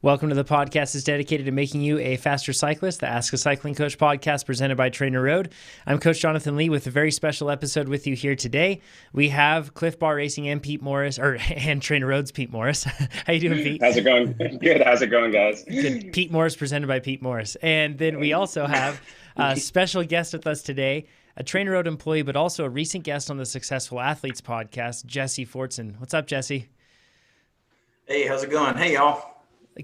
Welcome to the podcast that's dedicated to making you a faster cyclist, the Ask a Cycling Coach podcast presented by TrainerRoad. I'm Coach Jonathan Lee with a very special episode with you here today. We have Cliff Bar Racing and Pete Morris, and TrainerRoad's Pete Morris. How you doing, Pete? How's it going? Good. How's it going, guys? Good. Pete Morris presented by Pete Morris. And then we also have a special guest with us today, a TrainerRoad employee, but also a recent guest on the Successful Athletes podcast, Jesse Fortson. What's up, Jesse? Hey, how's it going? Hey, y'all.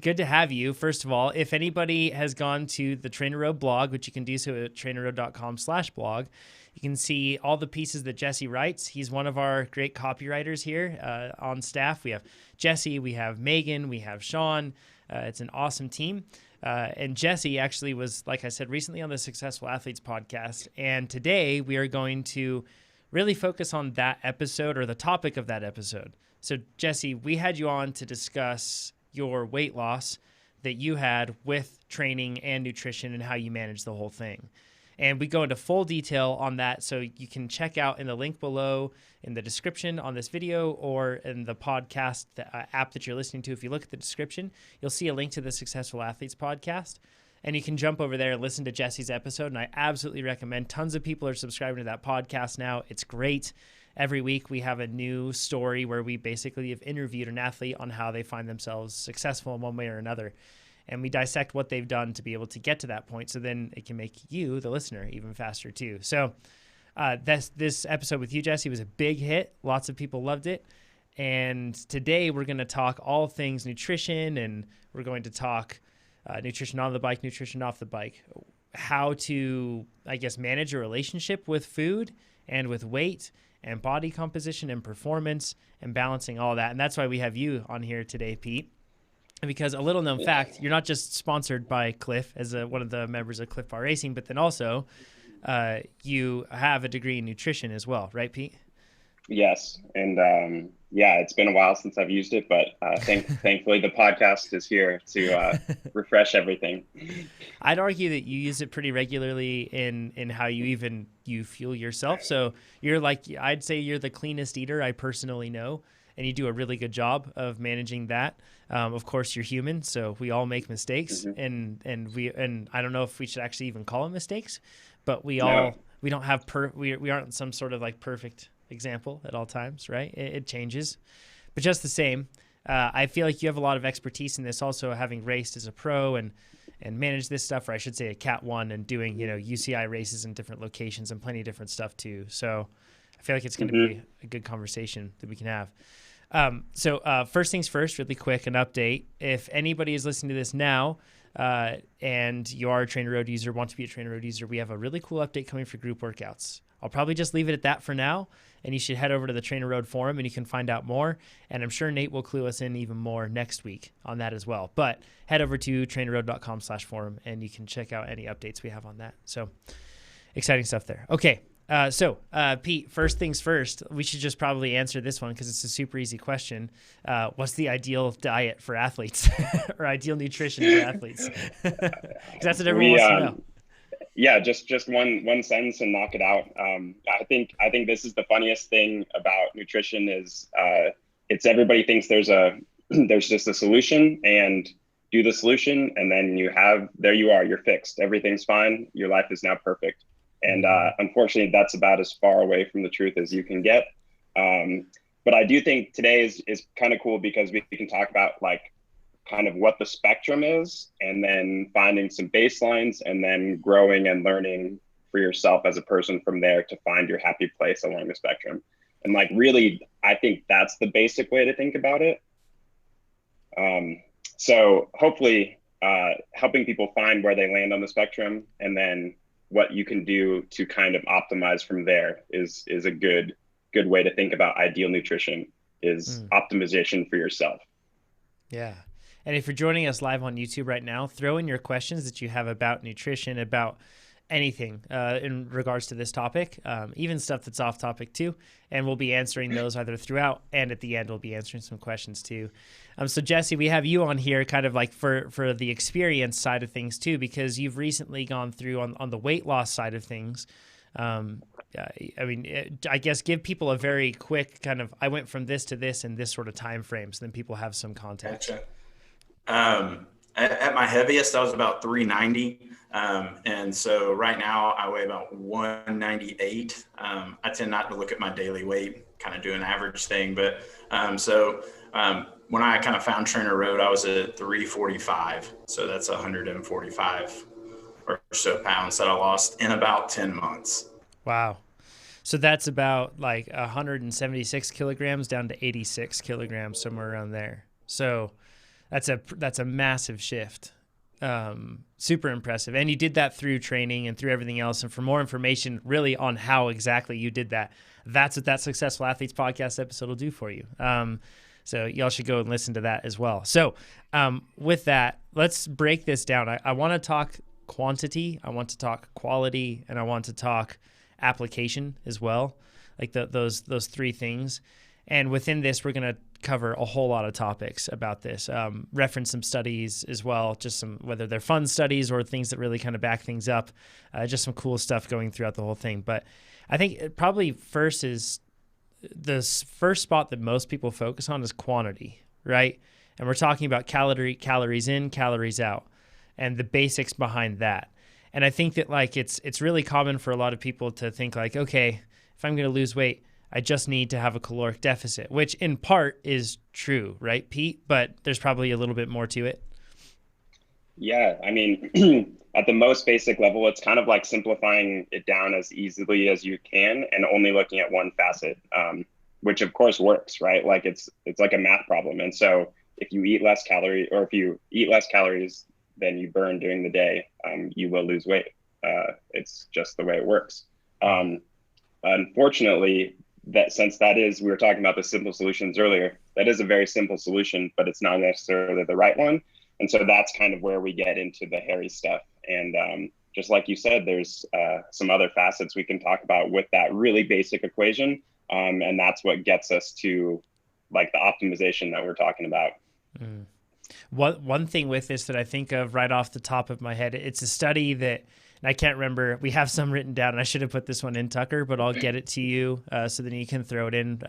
Good to have you. First of all, if anybody has gone to the TrainerRoad blog, which you can do so at trainerroad.com/blog, you can see all the pieces that Jesse writes. He's one of our great copywriters here on staff. We have Jesse, we have Megan, we have Sean. It's an awesome team. And Jesse actually was, like I said, recently on the Successful Athletes podcast. And today we are going to really focus on that episode or the topic of that episode. So Jesse, we had you on to discuss your weight loss that you had with training and nutrition and how you manage the whole thing. And we go into full detail on that, so you can check out in the link below in the description on this video or in the podcast app that you're listening to. If you look at the description, you'll see a link to the Successful Athletes podcast, and you can jump over there and listen to Jesse's episode, and I absolutely recommend. Tons of people are subscribing to that podcast now. It's great. Every week we have a new story where we basically have interviewed an athlete on how they find themselves successful in one way or another. And we dissect what they've done to be able to get to that point. So then it can make you, the listener, even faster too. So this episode with you, Jesse, was a big hit. Lots of people loved it. And today we're going to talk all things nutrition, and we're going to talk nutrition on the bike, nutrition off the bike, how to, I guess, manage a relationship with food and with weight and body composition and performance and balancing all that. And that's why we have you on here today, Pete. Because a little known fact, you're not just sponsored by Cliff as one of the members of Cliff Bar Racing, but then also you have a degree in nutrition as well, right, Pete? Yes. And yeah, it's been a while since I've used it, but thankfully the podcast is here to refresh everything. I'd argue that you use it pretty regularly in how you fuel yourself. So you're like, I'd say you're the cleanest eater I personally know, and you do a really good job of managing that. Of course, you're human, so we all make mistakes, and I don't know if we should actually even call them mistakes, but we aren't some sort of like perfect example at all times, right? It changes, but just the same, I feel like you have a lot of expertise in this, also having raced as a pro and managed this stuff, or I should say a Cat 1, and doing UCI races in different locations and plenty of different stuff too. So I feel like it's going to be a good conversation that we can have. So first things first, really quick, an update. If anybody is listening to this now and you are a TrainerRoad user, want to be a TrainerRoad user, we have a really cool update coming for group workouts. I'll probably just leave it at that for now, and you should head over to the TrainerRoad forum and you can find out more. And I'm sure Nate will clue us in even more next week on that as well. But head over to trainerroad.com/forum and you can check out any updates we have on that. So exciting stuff there. Okay. So Pete, first things first, we should just probably answer this one because it's a super easy question. What's the ideal diet for athletes or ideal nutrition for athletes? Because that's what everyone wants to know. Yeah, just one sentence and knock it out. I think this is the funniest thing about nutrition is it's everybody thinks there's just a solution, and do the solution, and then there you are, you're fixed. Everything's fine. Your life is now perfect. And unfortunately, that's about as far away from the truth as you can get. But I do think today is kind of cool because we can talk about like kind of what the spectrum is, and then finding some baselines, and then growing and learning for yourself as a person from there to find your happy place along the spectrum. And like, really, I think that's the basic way to think about it. So hopefully helping people find where they land on the spectrum, and then what you can do to kind of optimize from there is a good way to think about ideal nutrition is optimization for yourself. Yeah. And if you're joining us live on YouTube right now, throw in your questions that you have about nutrition, about anything in regards to this topic, even stuff that's off topic too. And we'll be answering those either throughout and at the end, we'll be answering some questions too. So Jesse, we have you on here kind of like for the experience side of things too, because you've recently gone through on the weight loss side of things. I guess give people a very quick kind of, I went from this to this in this sort of time frame, so then people have some context. Gotcha. At my heaviest, I was about 390. And so right now I weigh about 198. I tend not to look at my daily weight, kind of do an average thing. But when I kind of found TrainerRoad, I was at 345. So that's 145 or so pounds that I lost in about 10 months. Wow. So that's about like 176 kilograms down to 86 kilograms, somewhere around there. So that's a massive shift. Super impressive. And you did that through training and through everything else. And for more information really on how exactly you did that, that's what that Successful Athletes podcast episode will do for you. So y'all should go and listen to that as well. So with that, let's break this down. I want to talk quantity, I want to talk quality, and I want to talk application as well, like those three things. And within this, we're going to cover a whole lot of topics about this, reference some studies as well, just some, whether they're fun studies or things that really kind of back things up, just some cool stuff going throughout the whole thing. But I think it probably first is the first spot that most people focus on is quantity, right? And we're talking about calories in, calories out, and the basics behind that. And I think that like it's really common for a lot of people to think like, okay, if I'm going to lose weight, I just need to have a caloric deficit, which in part is true, right, Pete? But there's probably a little bit more to it. Yeah, I mean, at the most basic level, it's kind of like simplifying it down as easily as you can and only looking at one facet, which of course works, right? Like it's like a math problem. And so if you eat less calorie, or if you eat less calories than you burn during the day, you will lose weight. It's just the way it works. Unfortunately, that since that is, we were talking about the simple solutions earlier, that is a very simple solution, but it's not necessarily the right one. And so that's kind of where we get into the hairy stuff. And just like you said, there's some other facets we can talk about with that really basic equation. And that's what gets us to like the optimization that we're talking about. Mm. One thing with this that I think of right off the top of my head, it's a study that, and I can't remember, we have some written down, and I should have put this one in, Tucker, but I'll get it to you so then you can throw it in.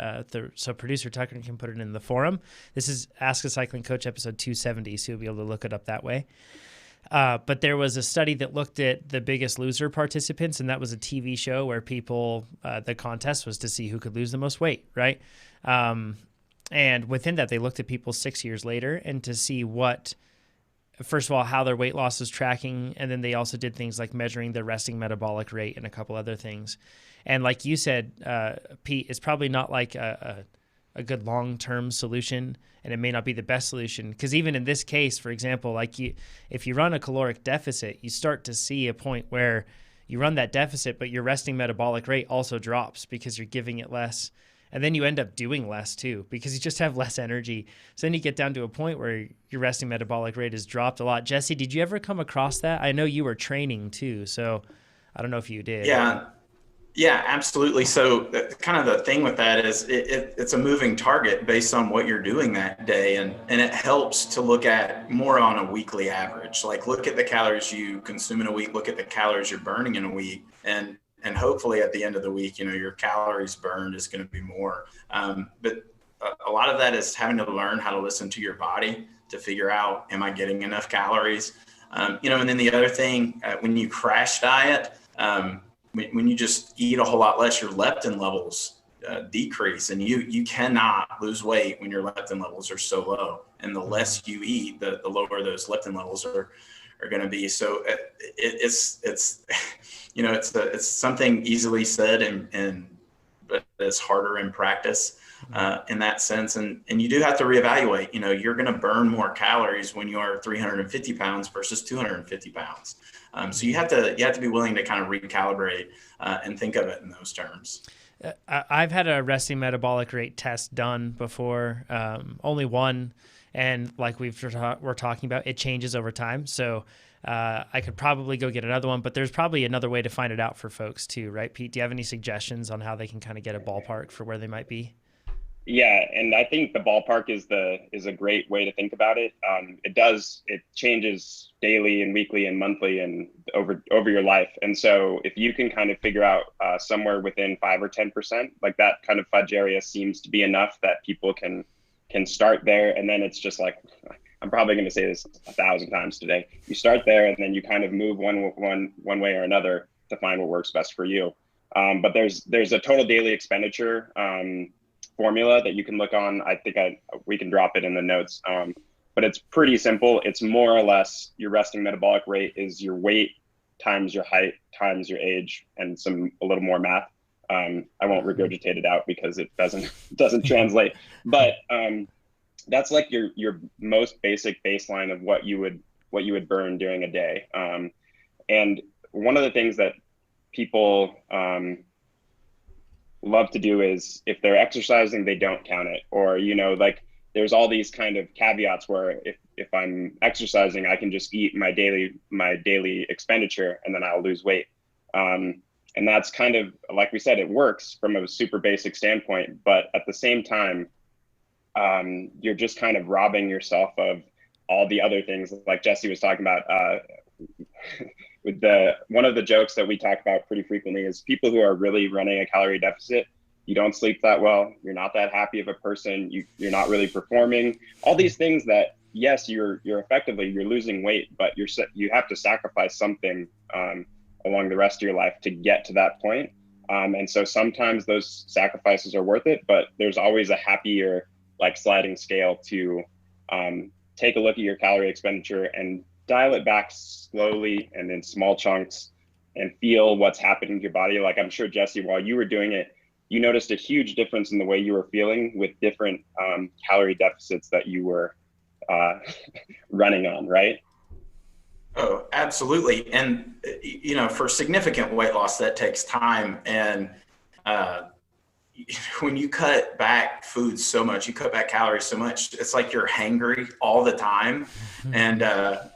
So producer Tucker can put it in the forum. This is Ask a Cycling Coach episode 270, so you'll be able to look it up that way. But there was a study that looked at the Biggest Loser participants, and that was a TV show where people, the contest was to see who could lose the most weight, right? And within that, they looked at people 6 years later and to see what, first of all, how their weight loss was tracking. And then they also did things like measuring their resting metabolic rate and a couple other things. And like you said, Pete, it's probably not like a good long-term solution, and it may not be the best solution. Because even in this case, for example, like if you run a caloric deficit, you start to see a point where you run that deficit, but your resting metabolic rate also drops because you're giving it less. And then you end up doing less too, because you just have less energy. So then you get down to a point where your resting metabolic rate has dropped a lot. Jesse, did you ever come across that? I know you were training too, so I don't know if you did. Yeah, absolutely. So kind of the thing with that is it's a moving target based on what you're doing that day. And it helps to look at more on a weekly average, like look at the calories you consume in a week, look at the calories you're burning in a week. And hopefully at the end of the week, your calories burned is going to be more. But a lot of that is having to learn how to listen to your body to figure out, am I getting enough calories? And then the other thing, when you crash diet, when you just eat a whole lot less, your leptin levels decrease, and you cannot lose weight when your leptin levels are so low. And the less you eat, the lower those leptin levels are going to be. So it's something easily said but it's harder in practice in that sense. And you do have to reevaluate, you're going to burn more calories when you are 350 pounds versus 250 pounds. So you have to be willing to kind of recalibrate and think of it in those terms. I've had a resting metabolic rate test done before, only one. And like we're talking about, it changes over time. So I could probably go get another one, but there's probably another way to find it out for folks too, right, Pete? Do you have any suggestions on how they can kind of get a ballpark for where they might be? Yeah, and I think the ballpark is a great way to think about it. It changes daily and weekly and monthly and over your life. And so if you can kind of figure out somewhere within 5 or 10%, like that kind of fudge area seems to be enough that people can start there. And then it's just like, I'm probably going to say this 1,000 times today. You start there, and then you kind of move one way or another to find what works best for you. But there's a total daily expenditure formula that you can look on. I think we can drop it in the notes. But it's pretty simple. It's more or less your resting metabolic rate is your weight times your height times your age, and a little more math. I won't regurgitate it out because it doesn't translate. But that's like your most basic baseline of what you would burn during a day. And one of the things that people love to do is, if they're exercising, they don't count it, or like there's all these kind of caveats where if I'm exercising, I can just eat my daily expenditure and then I'll lose weight. And that's kind of, like we said, it works from a super basic standpoint, but at the same time, you're just kind of robbing yourself of all the other things, like Jesse was talking about. With one of the jokes that we talk about pretty frequently is people who are really running a calorie deficit. You don't sleep that well. You're not that happy of a person. You're not really performing. All these things that, yes, you're losing weight, but you have to sacrifice something along the rest of your life to get to that point. And so sometimes those sacrifices are worth it, but there's always a happier, like, sliding scale to take a look at your calorie expenditure and dial it back slowly and in small chunks and feel what's happening to your body. Like, I'm sure, Jesse, while you were doing it, you noticed a huge difference in the way you were feeling with different calorie deficits that you were running on, right? Oh, absolutely. And, for significant weight loss, that takes time. And when you cut back food so much, you cut back calories so much, it's like you're hangry all the time. And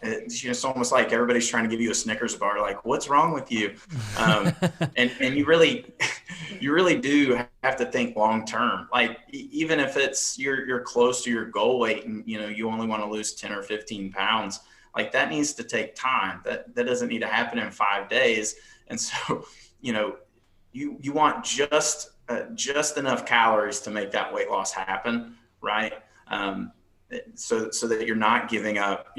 it's almost like everybody's trying to give you a Snickers bar, like, what's wrong with you? And you really do have to think long term. Like, even if it's you're close to your goal weight and you only want to lose 10 or 15 pounds, like, that needs to take time. That doesn't need to happen in 5 days. And so you want just enough calories to make that weight loss happen, right? So that you're not giving up,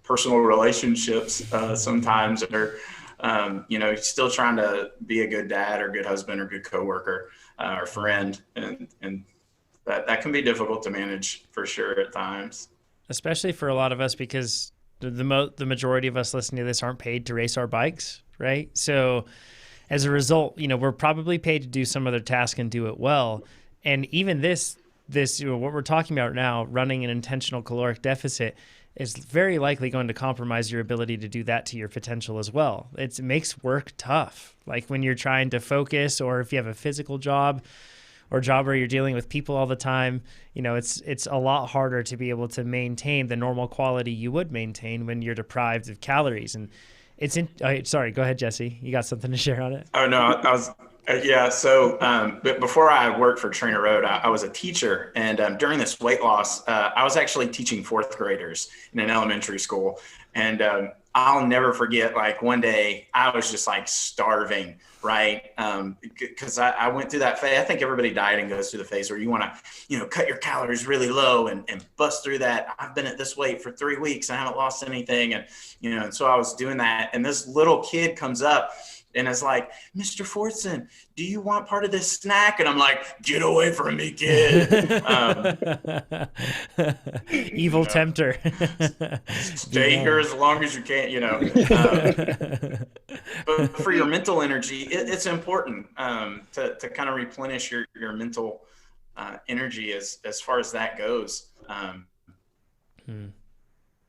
personal relationships sometimes, or still trying to be a good dad or good husband or good coworker or friend, and that can be difficult to manage for sure at times. Especially for a lot of us, because the majority of us listening to this aren't paid to race our bikes, right? So as a result, we're probably paid to do some other task and do it well. And even this, what we're talking about now, running an intentional caloric deficit, is very likely going to compromise your ability to do that to your potential as well. It makes work tough. Like, when you're trying to focus, or if you have a physical job or job where you're dealing with people all the time, it's a lot harder to be able to maintain the normal quality you would maintain when you're deprived of calories. And sorry, go ahead, Jesse. You got something to share on it? Oh, no, I was, yeah. So, but before I worked for TrainerRoad, I was a teacher. And during this weight loss, I was actually teaching fourth graders in an elementary school. And I'll never forget, like, one day I was just like starving, right? Because I went through that phase. I think everybody dieting goes through the phase where you want to, cut your calories really low and bust through that. I've been at this weight for 3 weeks. I haven't lost anything. And, and so I was doing that. And this little kid comes up and it's like, Mr. Fortson, do you want part of this snack? And I'm like, get away from me, kid. Evil tempter. Stay here as long as you can, But for your mental energy, it's important to kind of replenish your mental energy as far as that goes.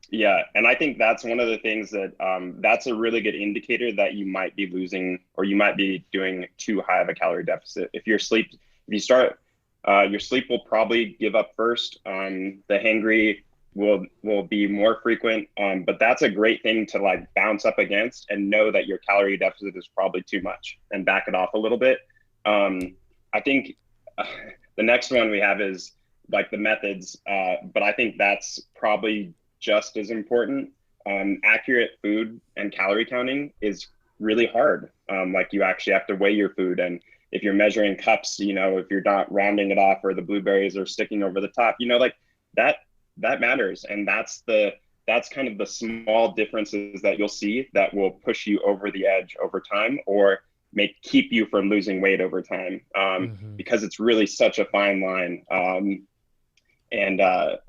Yeah. And I think that's one of the things that that's a really good indicator that you might be losing, or you might be doing too high of a calorie deficit. If your sleep will probably give up first. The hangry will be more frequent. But that's a great thing to, like, bounce up against and know that your calorie deficit is probably too much and back it off a little bit. I think the next one we have is, like, the methods. But I think that's probably just as important. Accurate food and calorie counting is really hard. Like, you actually have to weigh your food, and if you're measuring cups, if you're not rounding it off, or the blueberries are sticking over the top, like, that that matters. And that's kind of the small differences that you'll see that will push you over the edge over time, or keep you from losing weight over time, because it's really such a fine line.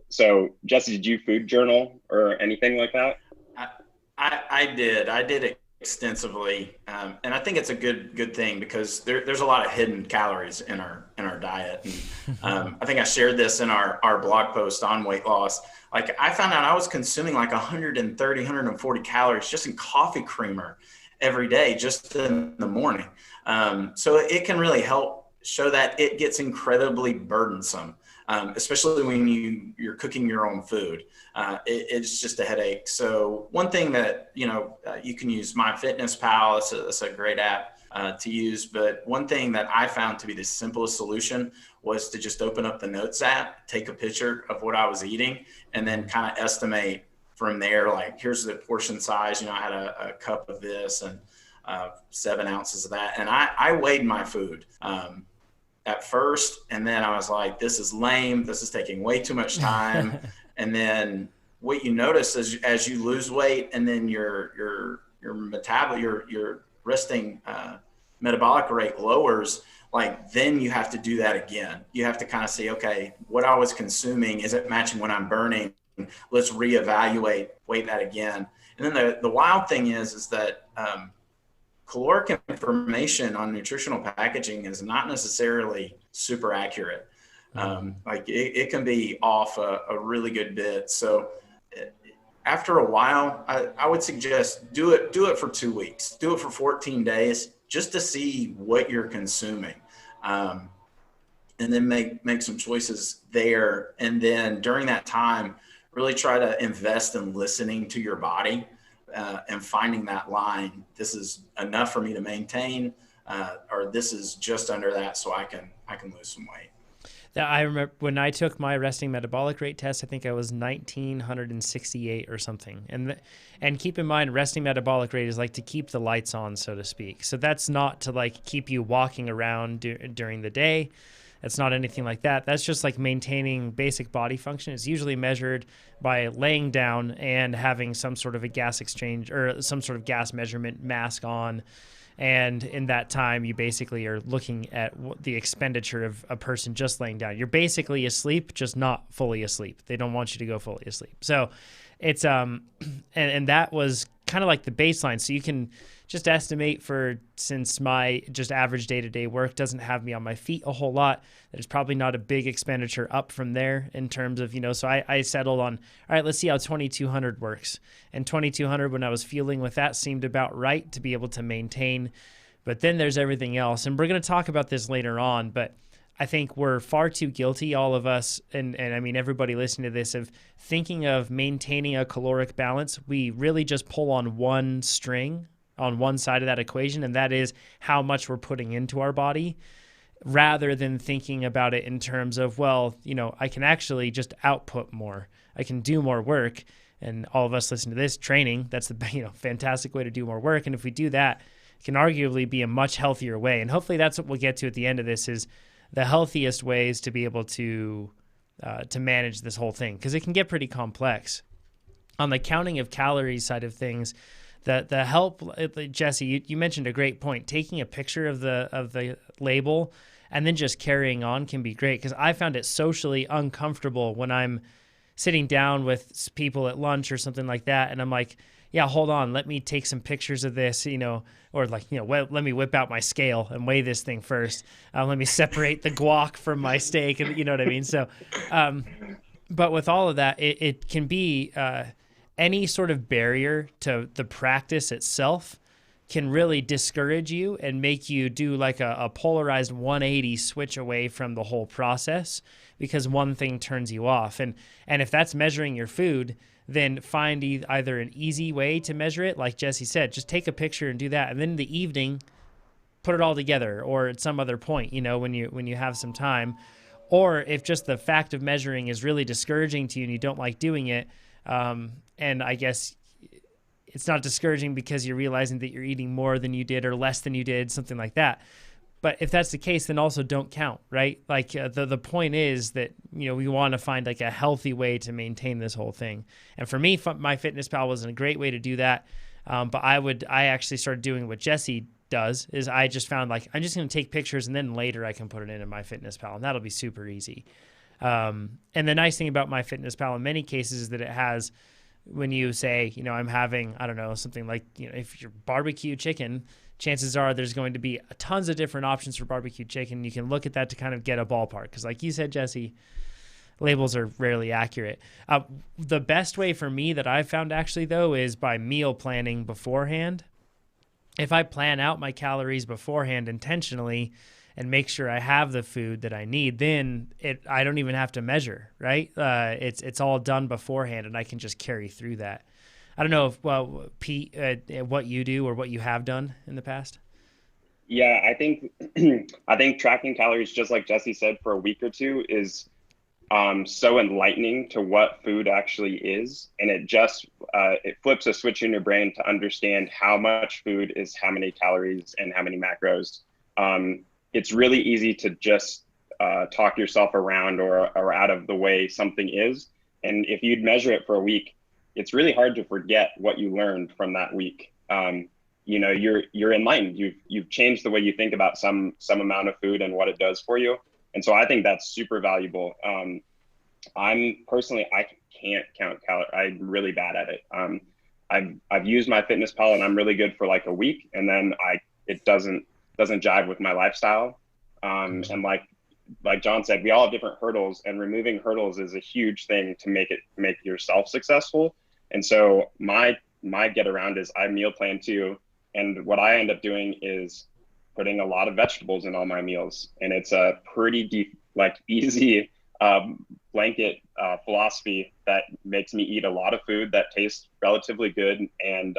So Jesse, did you food journal or anything like that? I did it extensively, and I think it's a good thing, because there's a lot of hidden calories in our diet. And I think I shared this in our blog post on weight loss. Like, I found out I was consuming like 130, 140 calories just in coffee creamer every day, just in the morning. So it can really help show that it gets incredibly burdensome. Especially when you're cooking your own food. It's just a headache. So one thing that, you can use MyFitnessPal. It's a great app to use. But one thing that I found to be the simplest solution was to just open up the Notes app, take a picture of what I was eating, and then kind of estimate from there, like, here's the portion size. I had a cup of this and 7 ounces of that. And I weighed my food. At first, and then I was like, this is lame. This is taking way too much time. And then what you notice is, as you lose weight, and then your resting metabolic rate lowers, like, then you have to do that again. You have to kind of say, okay, what I was consuming, is it matching what I'm burning? Let's reevaluate, weigh that again. And then the wild thing is that caloric information on nutritional packaging is not necessarily super accurate. Like, it can be off a really good bit. So after a while, I would suggest do it for 2 weeks, do it for 14 days, just to see what you're consuming. And then make some choices there. And then during that time, really try to invest in listening to your body. And finding that line, this is enough for me to maintain, or this is just under that, so I can lose some weight. I remember when I took my resting metabolic rate test, I think I was 1968 or something. And keep in mind, resting metabolic rate is like to keep the lights on, so to speak. So that's not to like keep you walking around during the day. It's not anything like that. That's just like maintaining basic body function. It's usually measured by laying down and having some sort of a gas exchange or some sort of gas measurement mask on. And in that time, you basically are looking at the expenditure of a person just laying down. You're basically asleep, just not fully asleep. They don't want you to go fully asleep. So it's, and that was kind of like the baseline. So you can just estimate since my just average day-to-day work doesn't have me on my feet a whole lot, there's probably not a big expenditure up from there in terms of, so I settled on, all right, let's see how 2200 works. And 2200, when I was feeling with that, seemed about right to be able to maintain. But then there's everything else. And we're going to talk about this later on, but I think we're far too guilty, all of us, and I mean everybody listening to this, of thinking of maintaining a caloric balance. We really just pull on one string on one side of that equation, and that is how much we're putting into our body, rather than thinking about it in terms of, well, I can actually just output more. I can do more work. And all of us listen to this training. That's the fantastic way to do more work. And if we do that, it can arguably be a much healthier way. And hopefully that's what we'll get to at the end of this, is the healthiest ways to be able to manage this whole thing, because it can get pretty complex. On the counting of calories side of things, the help, Jesse, you mentioned a great point. Taking a picture of the label and then just carrying on can be great, because I found it socially uncomfortable when I'm sitting down with people at lunch or something like that, and I'm like, yeah, hold on, let me take some pictures of this, or like, let me whip out my scale and weigh this thing first. Let me separate the guac from my steak, and you know what I mean? So, but with all of that, it can be any sort of barrier to the practice itself can really discourage you and make you do like a polarized 180 switch away from the whole process, because one thing turns you off. And if that's measuring your food, then find either an easy way to measure it, like Jesse said, just take a picture and do that. And then in the evening, put it all together, or at some other point, when you have some time. Or if just the fact of measuring is really discouraging to you and you don't like doing it, and I guess it's not discouraging because you're realizing that you're eating more than you did or less than you did, something like that. But if that's the case, then also don't count, right? Like the point is that, you know, we want to find like a healthy way to maintain this whole thing. And for me, MyFitnessPal wasn't a great way to do that. But I actually started doing what Jesse does, is I just found like, I'm just going to take pictures and then later I can put it in MyFitnessPal, and that'll be super easy. And the nice thing about MyFitnessPal in many cases is that it has, when you say, you know, I'm having, I don't know, something like, you know, if you're barbecue chicken, chances are there's going to be tons of different options for barbecue chicken. You can look at that to kind of get a ballpark. Because like you said, Jesse, labels are rarely accurate. The best way for me that I've found actually, though, is by meal planning beforehand. If I plan out my calories beforehand intentionally and make sure I have the food that I need, then I don't even have to measure, right? It's all done beforehand, and I can just carry through that. I don't know if, Pete, what you do or what you have done in the past. Yeah, I think I think tracking calories, just like Jesse said, for a week or two is so enlightening to what food actually is, and it flips a switch in your brain to understand how much food is how many calories and how many macros. It's really easy to just talk yourself around or out of the way something is, and if you'd measure it for a week, it's really hard to forget what you learned from that week. You know, you're enlightened. You've changed the way you think about some amount of food and what it does for you. And so I think that's super valuable. I can't count calories. I'm really bad at it. I've used MyFitnessPal and I'm really good for like a week, and then it doesn't jive with my lifestyle. And like John said, we all have different hurdles, and removing hurdles is a huge thing to make yourself successful. And so my get around is I meal plan too. And what I end up doing is putting a lot of vegetables in all my meals. And it's a pretty deep, like easy blanket philosophy that makes me eat a lot of food that tastes relatively good, and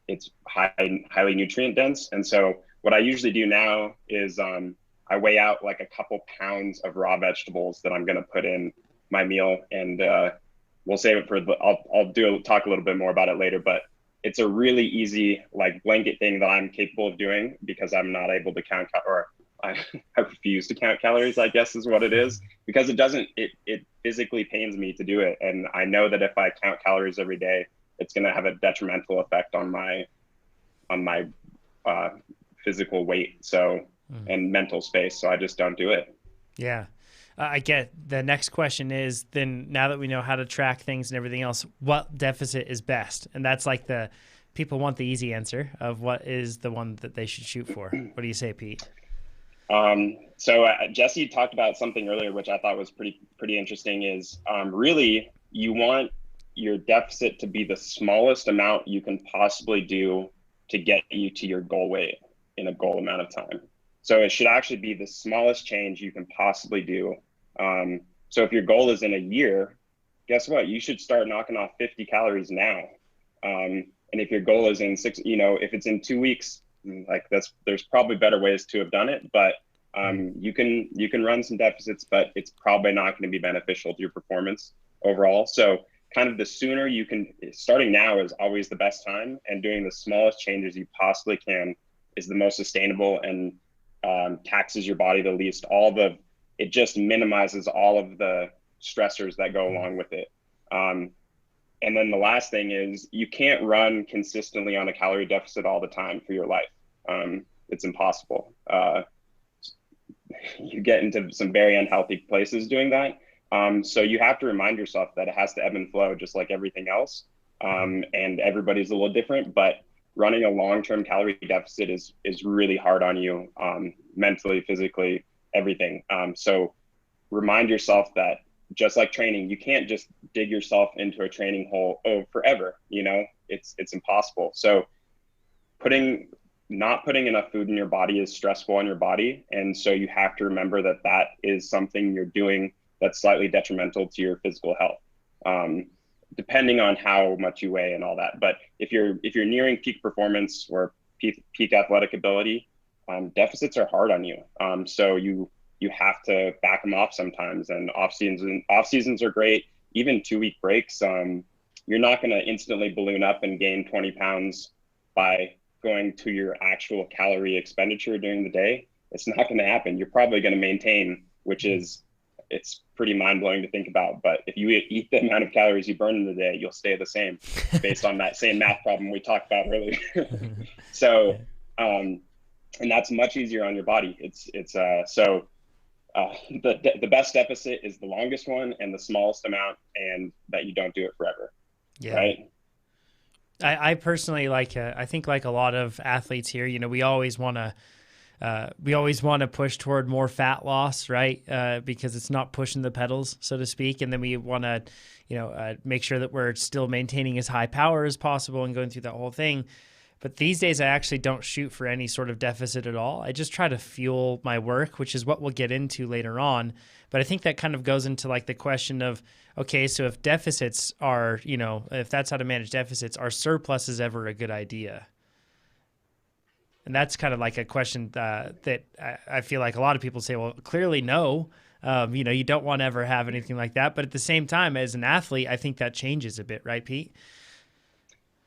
it's highly nutrient dense. And so what I usually do now is I weigh out like a couple pounds of raw vegetables that I'm going to put in my meal, and we'll save it for I'll talk a little bit more about it later, but it's a really easy like blanket thing that I'm capable of doing because I'm not able to count I refuse to count calories, I guess is what it is, because it physically pains me to do it. And I know that if I count calories every day, it's going to have a detrimental effect on my physical weight. And mental space. So I just don't do it. Yeah. I get the next question is then, now that we know how to track things and everything else, what deficit is best? And that's like people want the easy answer of what is the one that they should shoot for. What do you say, Pete? So Jesse talked about something earlier, which I thought was pretty interesting, is really you want your deficit to be the smallest amount you can possibly do to get you to your goal weight in a goal amount of time. So it should actually be the smallest change you can possibly do. So if your goal is in a year, guess what? You should start knocking off 50 calories now. And if your goal is in if it's in 2 weeks, like there's probably better ways to have done it, but you can run some deficits, but it's probably not going to be beneficial to your performance overall. So kind of the sooner you can, starting now is always the best time, and doing the smallest changes you possibly can is the most sustainable and taxes your body the least. It just minimizes all of the stressors that go along with it. And then the last thing is you can't run consistently on a calorie deficit all the time for your life. It's impossible. You get into some very unhealthy places doing that. So you have to remind yourself that it has to ebb and flow just like everything else. And everybody's a little different, but running a long-term calorie deficit is really hard on you, mentally, physically, everything. So remind yourself that just like training, you can't just dig yourself into a training hole forever. It's impossible. So not putting enough food in your body is stressful on your body. And so you have to remember that is something you're doing that's slightly detrimental to your physical health. Depending on how much you weigh and all that. But if you're nearing peak performance or peak athletic ability, deficits are hard on you. So you have to back them off sometimes. And off seasons are great. Even 2-week breaks. You're not going to instantly balloon up and gain 20 pounds by going to your actual calorie expenditure during the day. It's not going to happen. You're probably going to maintain, which is, it's pretty mind blowing to think about. But if you eat the amount of calories you burn in the day, you'll stay the same based on that same math problem we talked about earlier. So, and that's much easier on your body. The best deficit is the longest one and the smallest amount, and that you don't do it forever. Yeah. Right. I personally I think like a lot of athletes here, we always want to push toward more fat loss, right? Because it's not pushing the pedals, so to speak. And then we want to, make sure that we're still maintaining as high power as possible and going through that whole thing. But these days I actually don't shoot for any sort of deficit at all. I just try to fuel my work, which is what we'll get into later on. But I think that kind of goes into like the question of, okay, so if deficits are, if that's how to manage deficits, are surpluses ever a good idea? And that's kind of like a question that I feel like a lot of people say, well, clearly no. You don't want to ever have anything like that. But at the same time, as an athlete, I think that changes a bit, right, Pete?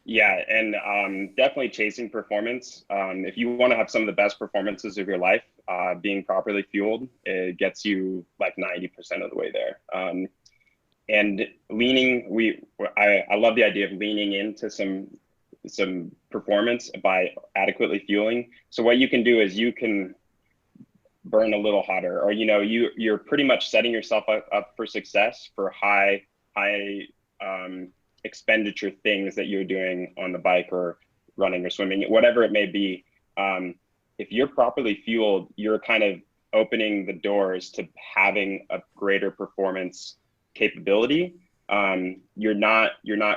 Yeah, and definitely chasing performance. If you want to have some of the best performances of your life, being properly fueled, it gets you like 90% of the way there. And leaning, I love the idea of leaning into some performance by adequately fueling. So what you can do is you can burn a little hotter, or you're pretty much setting yourself up for success for high expenditure things that you're doing on the bike or running or swimming, whatever it may be. If you're properly fueled, you're kind of opening the doors to having a greater performance capability. You're not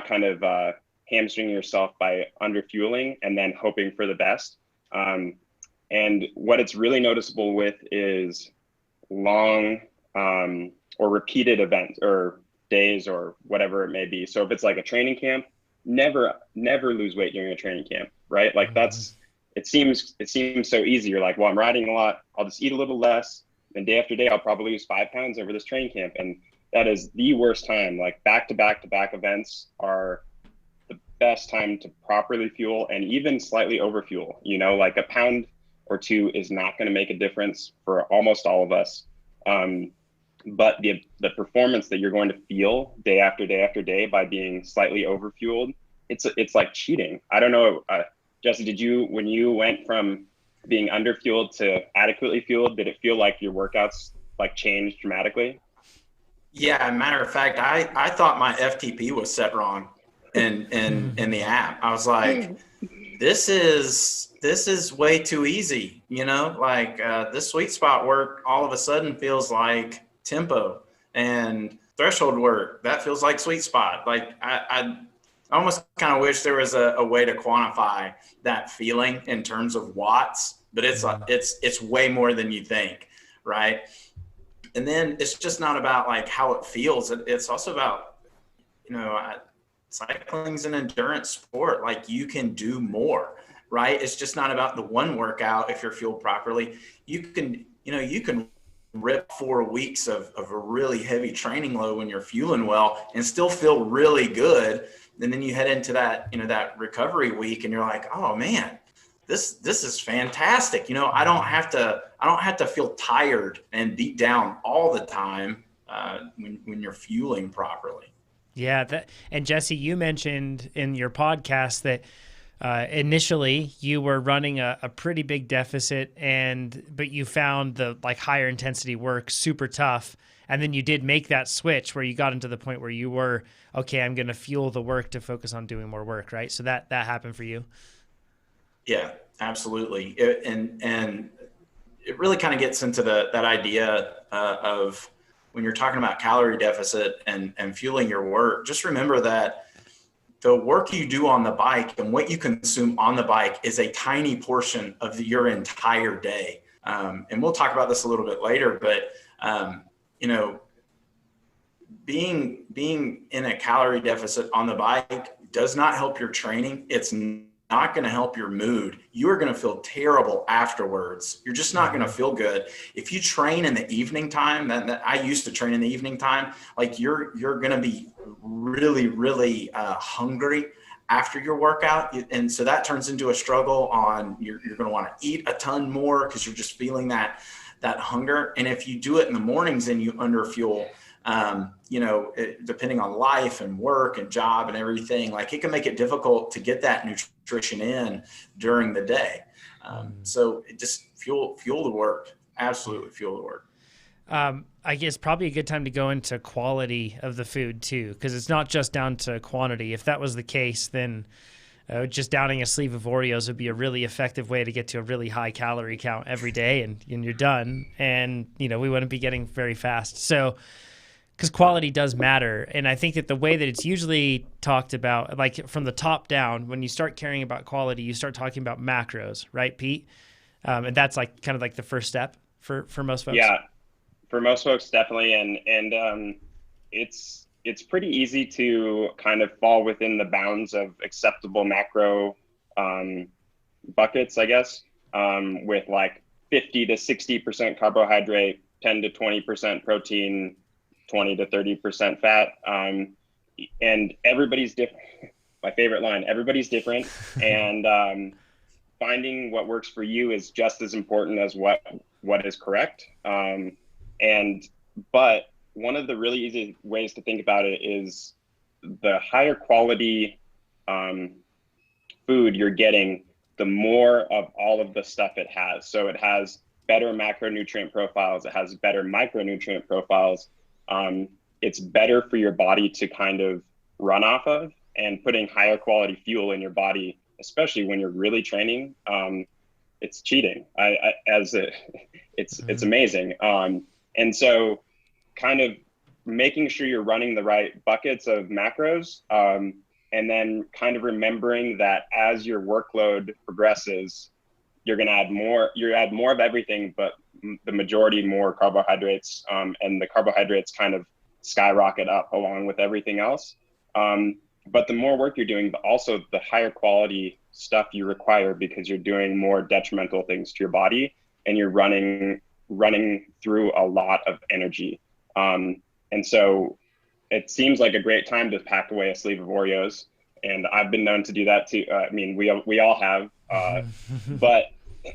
kind of hamstringing yourself by under fueling and then hoping for the best. And what it's really noticeable with is long or repeated events or days or whatever it may be. So if it's like a training camp, never lose weight during a training camp, right? Like it seems so easy. You're like, well, I'm riding a lot, I'll just eat a little less, and day after day I'll probably lose 5 pounds over this training camp. And that is the worst time. Like back to back events are the best time to properly fuel and even slightly over fuel. Like a pound or two is not going to make a difference for almost all of us. But the performance that you're going to feel day after day after day by being slightly overfueled, it's like cheating. I don't know, Jesse, when you went from being underfueled to adequately fueled, did it feel like your workouts like changed dramatically? Yeah, matter of fact, I thought my FTP was set wrong in the app. I was like, this is way too easy, this sweet spot work all of a sudden feels like tempo, and threshold work that feels like sweet spot. Like I almost kind of wish there was a way to quantify that feeling in terms of watts, but it's way more than you think, right? And then it's just not about like how it feels. It's also about, cycling's an endurance sport. Like you can do more, right? It's just not about the one workout. If you're fueled properly, you can rip 4 weeks of a really heavy training load when you're fueling well and still feel really good. And then you head into that, that recovery week and you're like, oh man, this is fantastic. I don't have to feel tired and beat down all the time when you're fueling properly. Yeah. And Jesse, you mentioned in your podcast that initially you were running a pretty big deficit but you found the like higher intensity work super tough. And then you did make that switch where you got into the point where you were, okay, I'm going to fuel the work to focus on doing more work, right? So that happened for you. Yeah, absolutely. And it really kind of gets into that idea of when you're talking about calorie deficit and fueling your work, just remember that the work you do on the bike and what you consume on the bike is a tiny portion of your entire day. And we'll talk about this a little bit later, but being in a calorie deficit on the bike does not help your training. It's not going to help your mood. You are going to feel terrible afterwards. You're just not going to feel good. If you train in the evening time, that I used to train in the evening time, like you're going to be really, really hungry after your workout. And so that turns into a struggle on you're going to want to eat a ton more because you're just feeling that hunger. And if you do it in the mornings and you under fuel, depending on life and work and job and everything, like it can make it difficult to get that nutrition in during the day. So it just fuel the work. Absolutely fuel the work. I guess probably a good time to go into quality of the food too, because it's not just down to quantity. If that was the case, then just downing a sleeve of Oreos would be a really effective way to get to a really high calorie count every day, and you're done. And we wouldn't be getting very fast. So, because quality does matter, and I think that the way that it's usually talked about, like from the top down, when you start caring about quality, you start talking about macros, right, Pete? And that's like kind of like the first step for most folks. Yeah. For most folks, definitely, and it's pretty easy to kind of fall within the bounds of acceptable macro buckets, I guess, with like 50 to 60% carbohydrate, 10 to 20% protein, 20 to 30% fat, and everybody's different. My favorite line: everybody's different, and finding what works for you is just as important as what is correct. But one of the really easy ways to think about it is the higher quality food you're getting, the more of all of the stuff it has. So it has better macronutrient profiles. It has better micronutrient profiles. It's better for your body to kind of run off of, and putting higher quality fuel in your body, especially when you're really training, it's cheating. It's amazing. And so kind of making sure you're running the right buckets of macros, and then kind of remembering that as your workload progresses, you're going to add more of everything, but the majority more carbohydrates, and the carbohydrates kind of skyrocket up along with everything else. But the more work you're doing, also the higher quality stuff you require, because you're doing more detrimental things to your body, and you're running through a lot of energy. And so it seems like a great time to pack away a sleeve of Oreos. And I've been known to do that too. I mean, we all have, but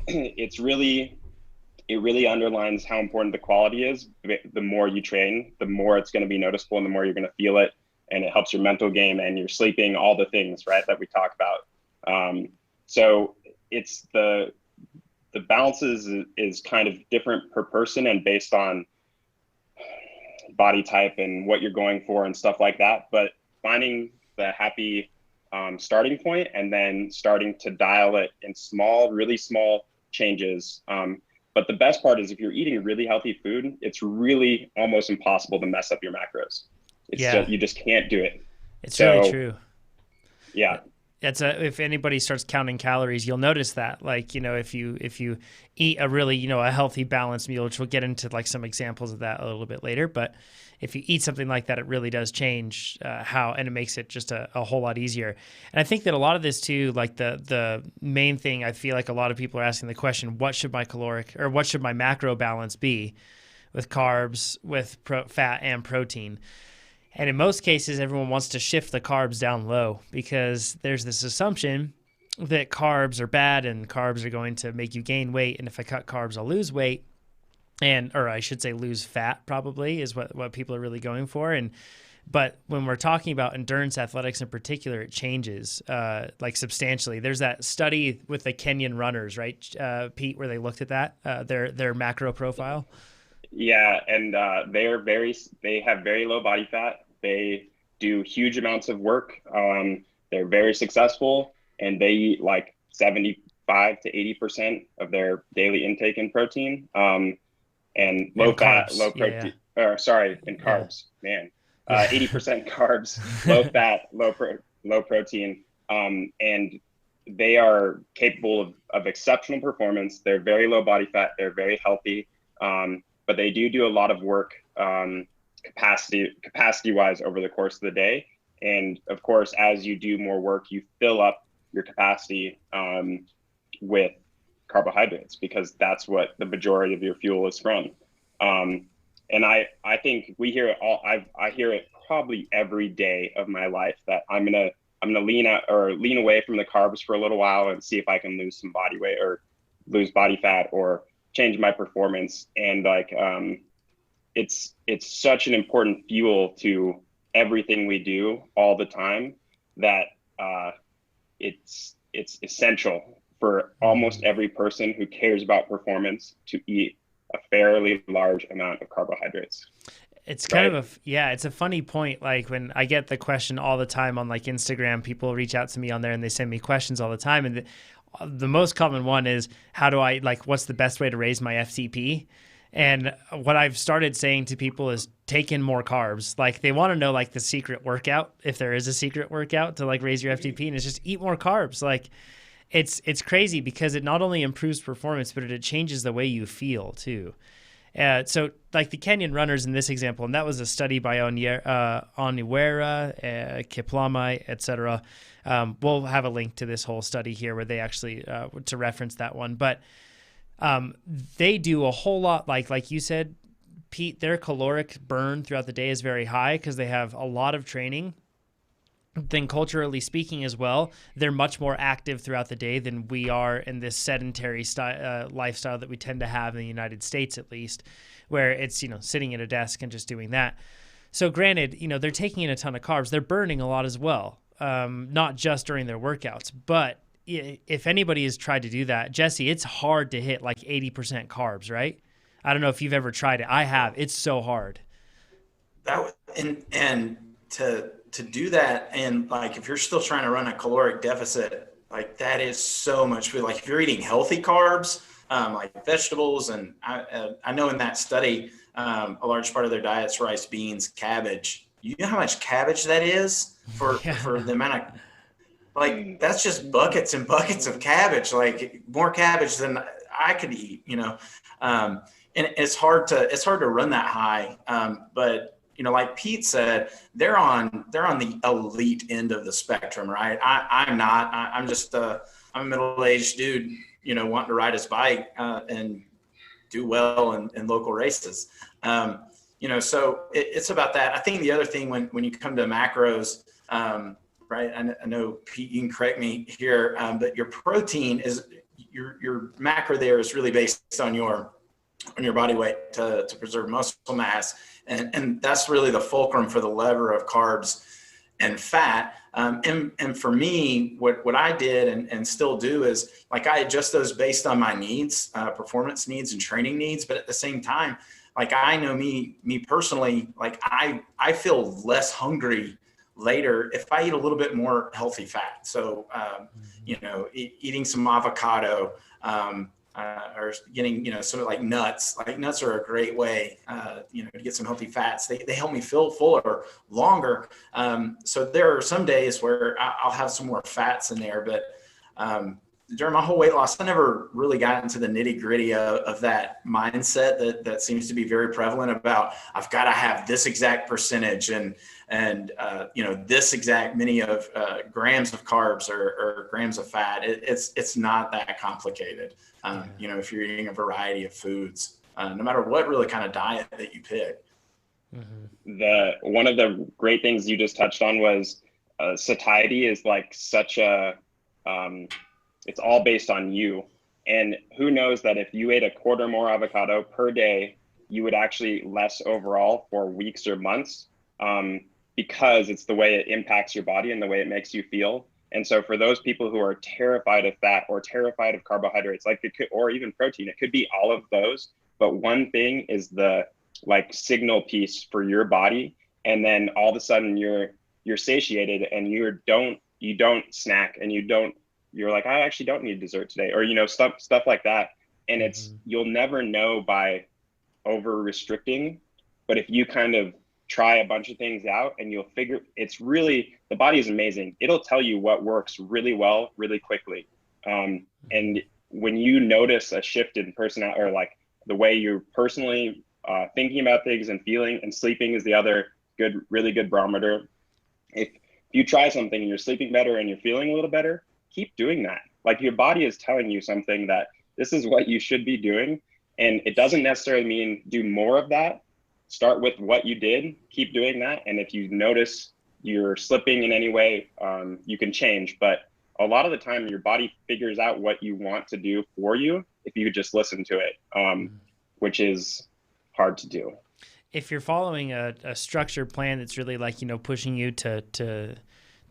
it really underlines how important the quality is. The more you train, the more it's going to be noticeable, and the more you're going to feel it. And it helps your mental game and your sleeping, all the things, right, that we talk about. So it's the balances is kind of different per person and based on body type and what you're going for and stuff like that. But finding the happy starting point, and then starting to dial it in really small changes. But the best part is if you're eating really healthy food, it's really almost impossible to mess up your macros. You just can't do it. It's really true. Yeah. If anybody starts counting calories, you'll notice that, like, if you eat a really, a healthy balanced meal, which we'll get into like some examples of that a little bit later. But if you eat something like that, it really does change and it makes it just a whole lot easier. And I think that a lot of this too, like the main thing, I feel like a lot of people are asking the question, what should my macro balance be with carbs, with fat and protein? And in most cases, everyone wants to shift the carbs down low, because there's this assumption that carbs are bad and carbs are going to make you gain weight. And if I cut carbs, I'll lose weight. Or I should say lose fat, probably is what people are really going for. But when we're talking about endurance athletics in particular, it changes like substantially. There's that study with the Kenyan runners, right, Pete, where they looked at that, their macro profile. Yeah, and they have very low body fat. They do huge amounts of work. They're very successful, and they eat like 75 to 80% of their daily intake in protein, and low fat, low protein. And carbs. Yeah. Man, 80% carbs, low fat, low protein, and they are capable of exceptional performance. They're very low body fat. They're very healthy, but they do a lot of work. Capacity wise over the course of the day. And of course, as you do more work, you fill up your capacity with carbohydrates, because that's what the majority of your fuel is from. And I think we hear it all. I hear it probably every day of my life, that I'm going to I'm going to lean away from the carbs for a little while and see if I can lose some body weight or lose body fat or change my performance. And like, it's such an important fuel to everything we do all the time that it's essential for almost every person who cares about performance to eat a fairly large amount of carbohydrates. It's kind of it's a funny point. Like when I get the question all the time on like Instagram, people reach out to me on there and they send me questions all the time. And the most common one is, how do I, like, what's the best way to raise my FTP? And what I've started saying to people is take in more carbs. Like they want to know like the secret workout, if there is a secret workout to like raise your FTP, and it's just eat more carbs. Like it's crazy because it not only improves performance, but it changes the way you feel too. So like the Kenyan runners in this example, and that was a study by Oniwera, Kiplama, etc. We'll have a link to this whole study here where they actually to reference that one. But they do a whole lot, like you said, Pete, their caloric burn throughout the day is very high because they have a lot of training. Then culturally speaking as well, they're much more active throughout the day than we are in this sedentary lifestyle that we tend to have in the United States, at least, where it's, sitting at a desk and just doing that. So granted, they're taking in a ton of carbs. They're burning a lot as well, not just during their workouts. But if anybody has tried to do that, Jesse, it's hard to hit like 80% carbs, right? I don't know if you've ever tried it. I have. It's so hard. And to do that, and like if you're still trying to run a caloric deficit, like that is so much food. Like if you're eating healthy carbs, like vegetables, and I know in that study, a large part of their diet's rice, beans, cabbage. You know how much cabbage that is for the amount of, like, that's just buckets and buckets of cabbage, like more cabbage than I could eat, and it's hard to run that high. But like Pete said, they're on the elite end of the spectrum, right? I'm not. I'm just I'm a middle-aged dude, wanting to ride his bike and do well in local races. So it's about that. I think the other thing when you come to macros, right? I know Pete, you can correct me here, but your protein is your macro there is really based on your body weight to preserve muscle mass. And that's really the fulcrum for the lever of carbs and fat. And for me, what I did and still do is like I adjust those based on my needs, performance needs and training needs. But at the same time, like I know me personally, like I feel less hungry later if I eat a little bit more healthy fat. So, eating some avocado, or getting, sort of like nuts. Like nuts are a great way, to get some healthy fats. They help me feel fuller longer. So there are some days where I'll have some more fats in there, but during my whole weight loss, I never really got into the nitty gritty of that mindset that seems to be very prevalent about I've got to have this exact percentage and this exact many of grams of carbs or grams of fat. It's not that complicated. If you're eating a variety of foods, no matter what really kind of diet that you pick. Mm-hmm. One of the great things you just touched on was satiety is like such a it's all based on you. And who knows that if you ate a quarter more avocado per day, you would actually less overall for weeks or months, because it's the way it impacts your body and the way it makes you feel. And so for those people who are terrified of fat or terrified of carbohydrates, like it could, or even protein, it could be all of those. But one thing is the like signal piece for your body. And then all of a sudden you're satiated and you don't snack and you're like, I actually don't need dessert today, or, stuff like that. And you'll never know by over restricting, but if you kind of try a bunch of things out and you'll figure the body is amazing. It'll tell you what works really well, really quickly. And when you notice a shift in personality or like the way you're personally thinking about things and feeling, and sleeping is the other really good barometer. If you try something and you're sleeping better and you're feeling a little better, keep doing that. Like your body is telling you something that this is what you should be doing. And it doesn't necessarily mean do more of that. Start with what you did, keep doing that. And if you notice you're slipping in any way, you can change. But a lot of the time, your body figures out what you want to do for you if you just listen to it, which is hard to do. If you're following a structured plan that's really like, pushing you to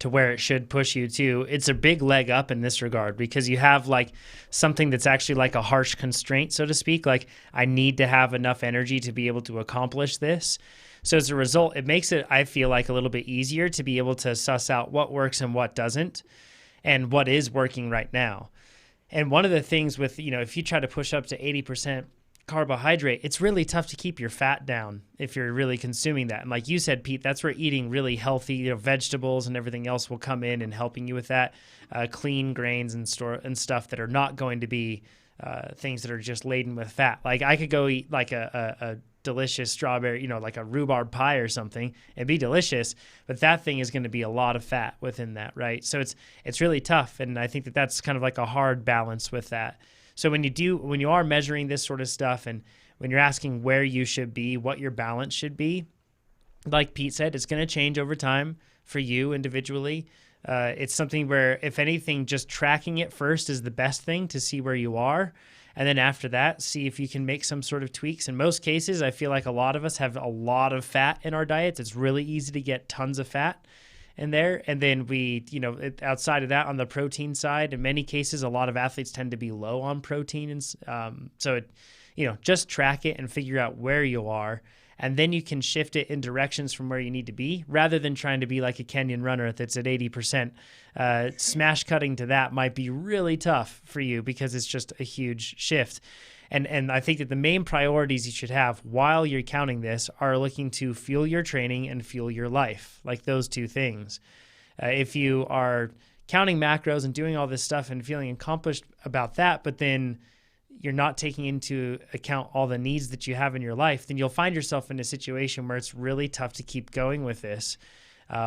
where it should push you to, it's a big leg up in this regard, because you have like something that's actually like a harsh constraint, so to speak. Like, I need to have enough energy to be able to accomplish this. So as a result, it makes it, I feel like, a little bit easier to be able to suss out what works and what doesn't, and what is working right now. And one of the things with, if you try to push up to 80% carbohydrate, it's really tough to keep your fat down if you're really consuming that. And like you said, Pete, that's where eating really healthy, vegetables and everything else will come in and helping you with that. Clean grains and stuff that are not going to be things that are just laden with fat. Like, I could go eat like a delicious strawberry, like a rhubarb pie or something, and be delicious, but that thing is going to be a lot of fat within that, right? So it's really tough, and I think that's kind of like a hard balance with that. So when you are measuring this sort of stuff, and when you're asking where you should be, what your balance should be, like Pete said, it's going to change over time for you individually. It's something where, if anything, just tracking it first is the best thing to see where you are. And then after that, see if you can make some sort of tweaks. In most cases, I feel like a lot of us have a lot of fat in our diets. It's really easy to get tons of fat in there. And then we, outside of that, on the protein side, in many cases, a lot of athletes tend to be low on protein. And so, just track it and figure out where you are. And then you can shift it in directions from where you need to be, rather than trying to be like a Kenyan runner that's at 80%. Smash cutting to that might be really tough for you, because it's just a huge shift. And I think that the main priorities you should have while you're counting this are looking to fuel your training and fuel your life, like those two things. If you are counting macros and doing all this stuff and feeling accomplished about that, but then you're not taking into account all the needs that you have in your life, then you'll find yourself in a situation where it's really tough to keep going with this,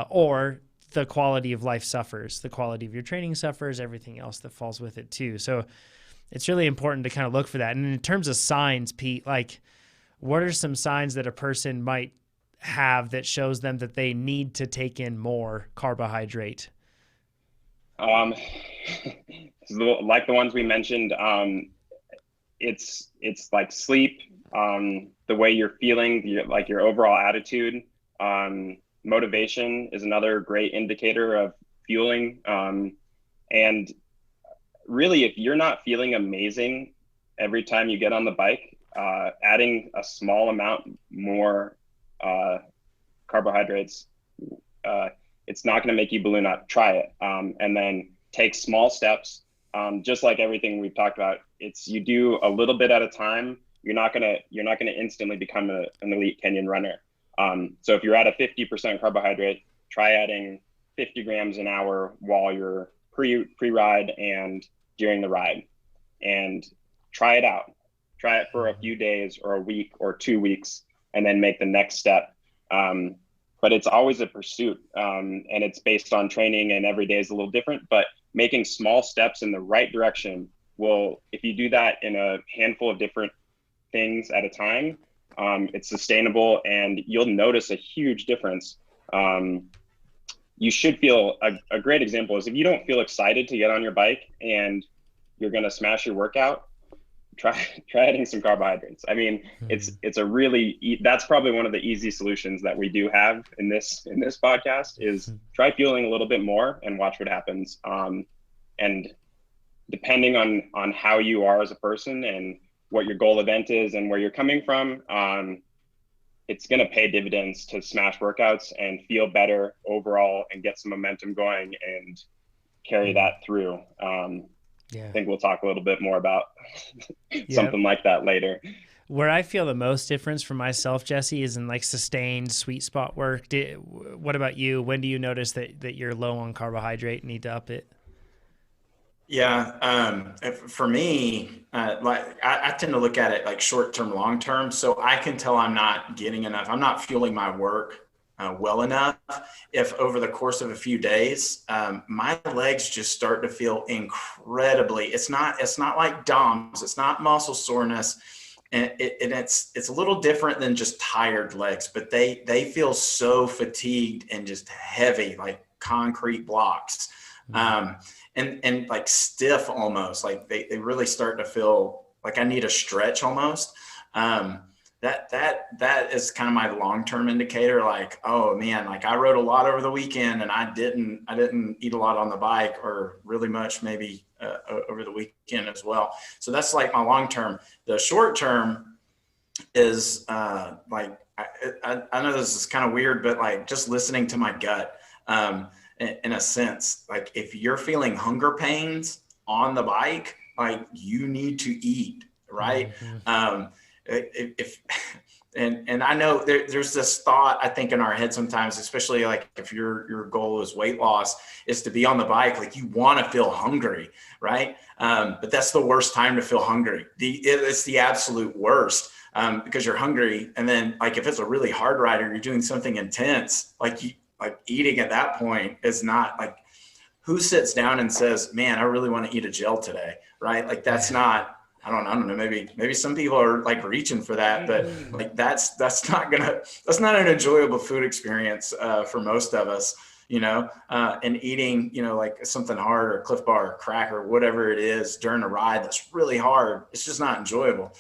or the quality of life suffers, the quality of your training suffers, everything else that falls with it too. So it's really important to kind of look for that. And in terms of signs, Pete, like, what are some signs that a person might have that shows them that they need to take in more carbohydrate? Like the ones we mentioned, it's like sleep, the way you're feeling, your overall attitude. Motivation is another great indicator of fueling. And really, if you're not feeling amazing every time you get on the bike, adding a small amount more carbohydrates, it's not going to make you balloon up. Try it, and then take small steps. Just like everything we've talked about, you do a little bit at a time. You're not gonna instantly become an elite Kenyan runner. So if you're at a 50% carbohydrate, try adding 50 grams an hour while you're pre-ride and during the ride, and try it out. Try it for a few days or a week or 2 weeks, and then make the next step. But it's always a pursuit, and it's based on training, and every day is a little different, but making small steps in the right direction will, if you do that in a handful of different things at a time, it's sustainable, and you'll notice a huge difference. You should feel, a great example is if you don't feel excited to get on your bike and you're going to smash your workout, try adding some carbohydrates. I mean, it's a really, that's probably one of the easy solutions that we do have in this podcast is try fueling a little bit more and watch what happens. And depending on how you are as a person and what your goal event is and where you're coming from, it's going to pay dividends to smash workouts and feel better overall and get some momentum going and carry that through. I think we'll talk a little bit more about something like that later. Where I feel the most difference for myself, Jesse, is in like sustained sweet spot work. What about you? When do you notice that you're low on carbohydrate and need to up it? Yeah. For me, I tend to look at it like short-term, long-term. So I can tell I'm not getting enough. I'm not fueling my work well enough. If over the course of a few days, my legs just start to feel incredibly, it's not like DOMS, it's not muscle soreness. and it's a little different than just tired legs, but they feel so fatigued and just heavy, like concrete blocks, and like stiff almost. Like they really start to feel like I need a stretch almost. That is kind of my long-term indicator. Like, oh man, like I rode a lot over the weekend and I didn't eat a lot on the bike, or really much maybe over the weekend as well. So that's like my long-term. The short-term is like, I know this is kind of weird, but like just listening to my gut, in a sense, like if you're feeling hunger pains on the bike, like you need to eat, right? If and I know there's this thought, I think, in our head sometimes, especially like if your goal is weight loss, is to be on the bike, like you want to feel hungry, right? But that's the worst time to feel hungry. It's the absolute worst, because you're hungry, and then like if it's a really hard ride or you're doing something intense, like eating at that point is not like, who sits down and says, man, I really want to eat a gel today, right? Like that's not. I don't know. Maybe some people are like reaching for that, but like that's not an enjoyable food experience for most of us, and eating, like something hard or Cliff Bar or crack or whatever it is during a ride that's really hard. It's just not enjoyable.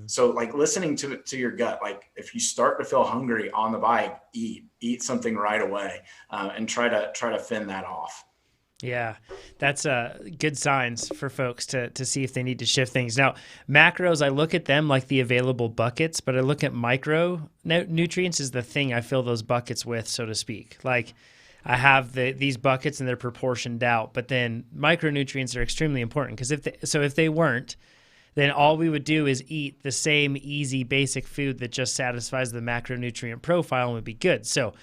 So like listening to your gut, like if you start to feel hungry on the bike, eat something right away, and try to fend that off. Yeah, that's good signs for folks to see if they need to shift things. Now, macros, I look at them like the available buckets, but I look at micro nutrients as the thing I fill those buckets with, so to speak. Like I have these buckets and they're proportioned out, but then micronutrients are extremely important because if they weren't, then all we would do is eat the same easy basic food that just satisfies the macronutrient profile and would be good. So,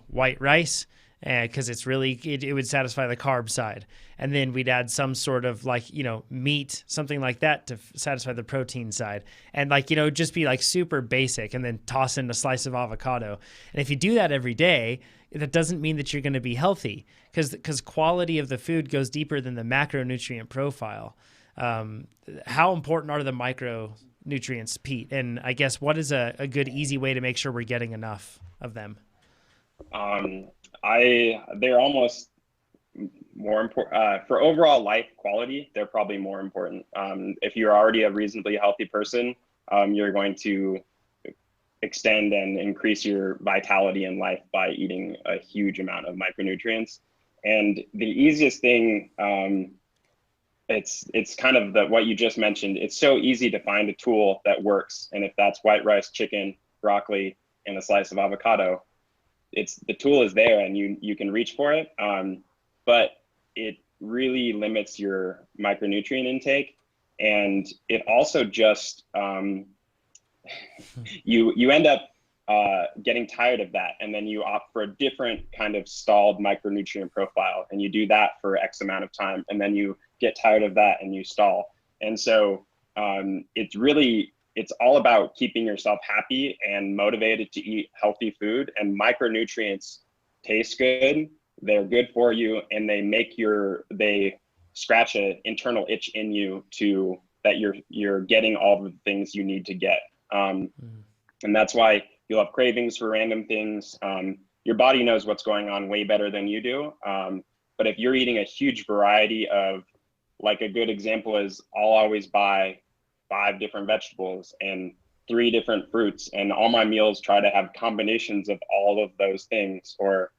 white rice, because it would satisfy the carb side. And then we'd add some sort of like, meat, something like that to satisfy the protein side. And like, just be like super basic, and then toss in a slice of avocado. And if you do that every day, that doesn't mean that you're going to be healthy, because quality of the food goes deeper than the macronutrient profile. How important are the micronutrients, Pete? And I guess what is a good, easy way to make sure we're getting enough of them? They're almost more important for overall life quality. They're probably more important. If you're already a reasonably healthy person, you're going to extend and increase your vitality in life by eating a huge amount of micronutrients. And the easiest thing, it's kind of what you just mentioned. It's so easy to find a tool that works. And if that's white rice, chicken, broccoli, and a slice of avocado, the tool is there and you can reach for it. But it really limits your micronutrient intake. And it also just, you end up getting tired of that. And then you opt for a different kind of stalled micronutrient profile. And you do that for X amount of time. And then you get tired of that and you stall. And so it's all about keeping yourself happy and motivated to eat healthy food. And micronutrients taste good, they're good for you, and they scratch an internal itch in you that you're getting all the things you need to get. And that's why you'll have cravings for random things. Your body knows what's going on way better than you do. But if you're eating a huge variety of, like a good example is I'll always buy 5 different vegetables and 3 different fruits, and all my meals try to have combinations of all of those things, or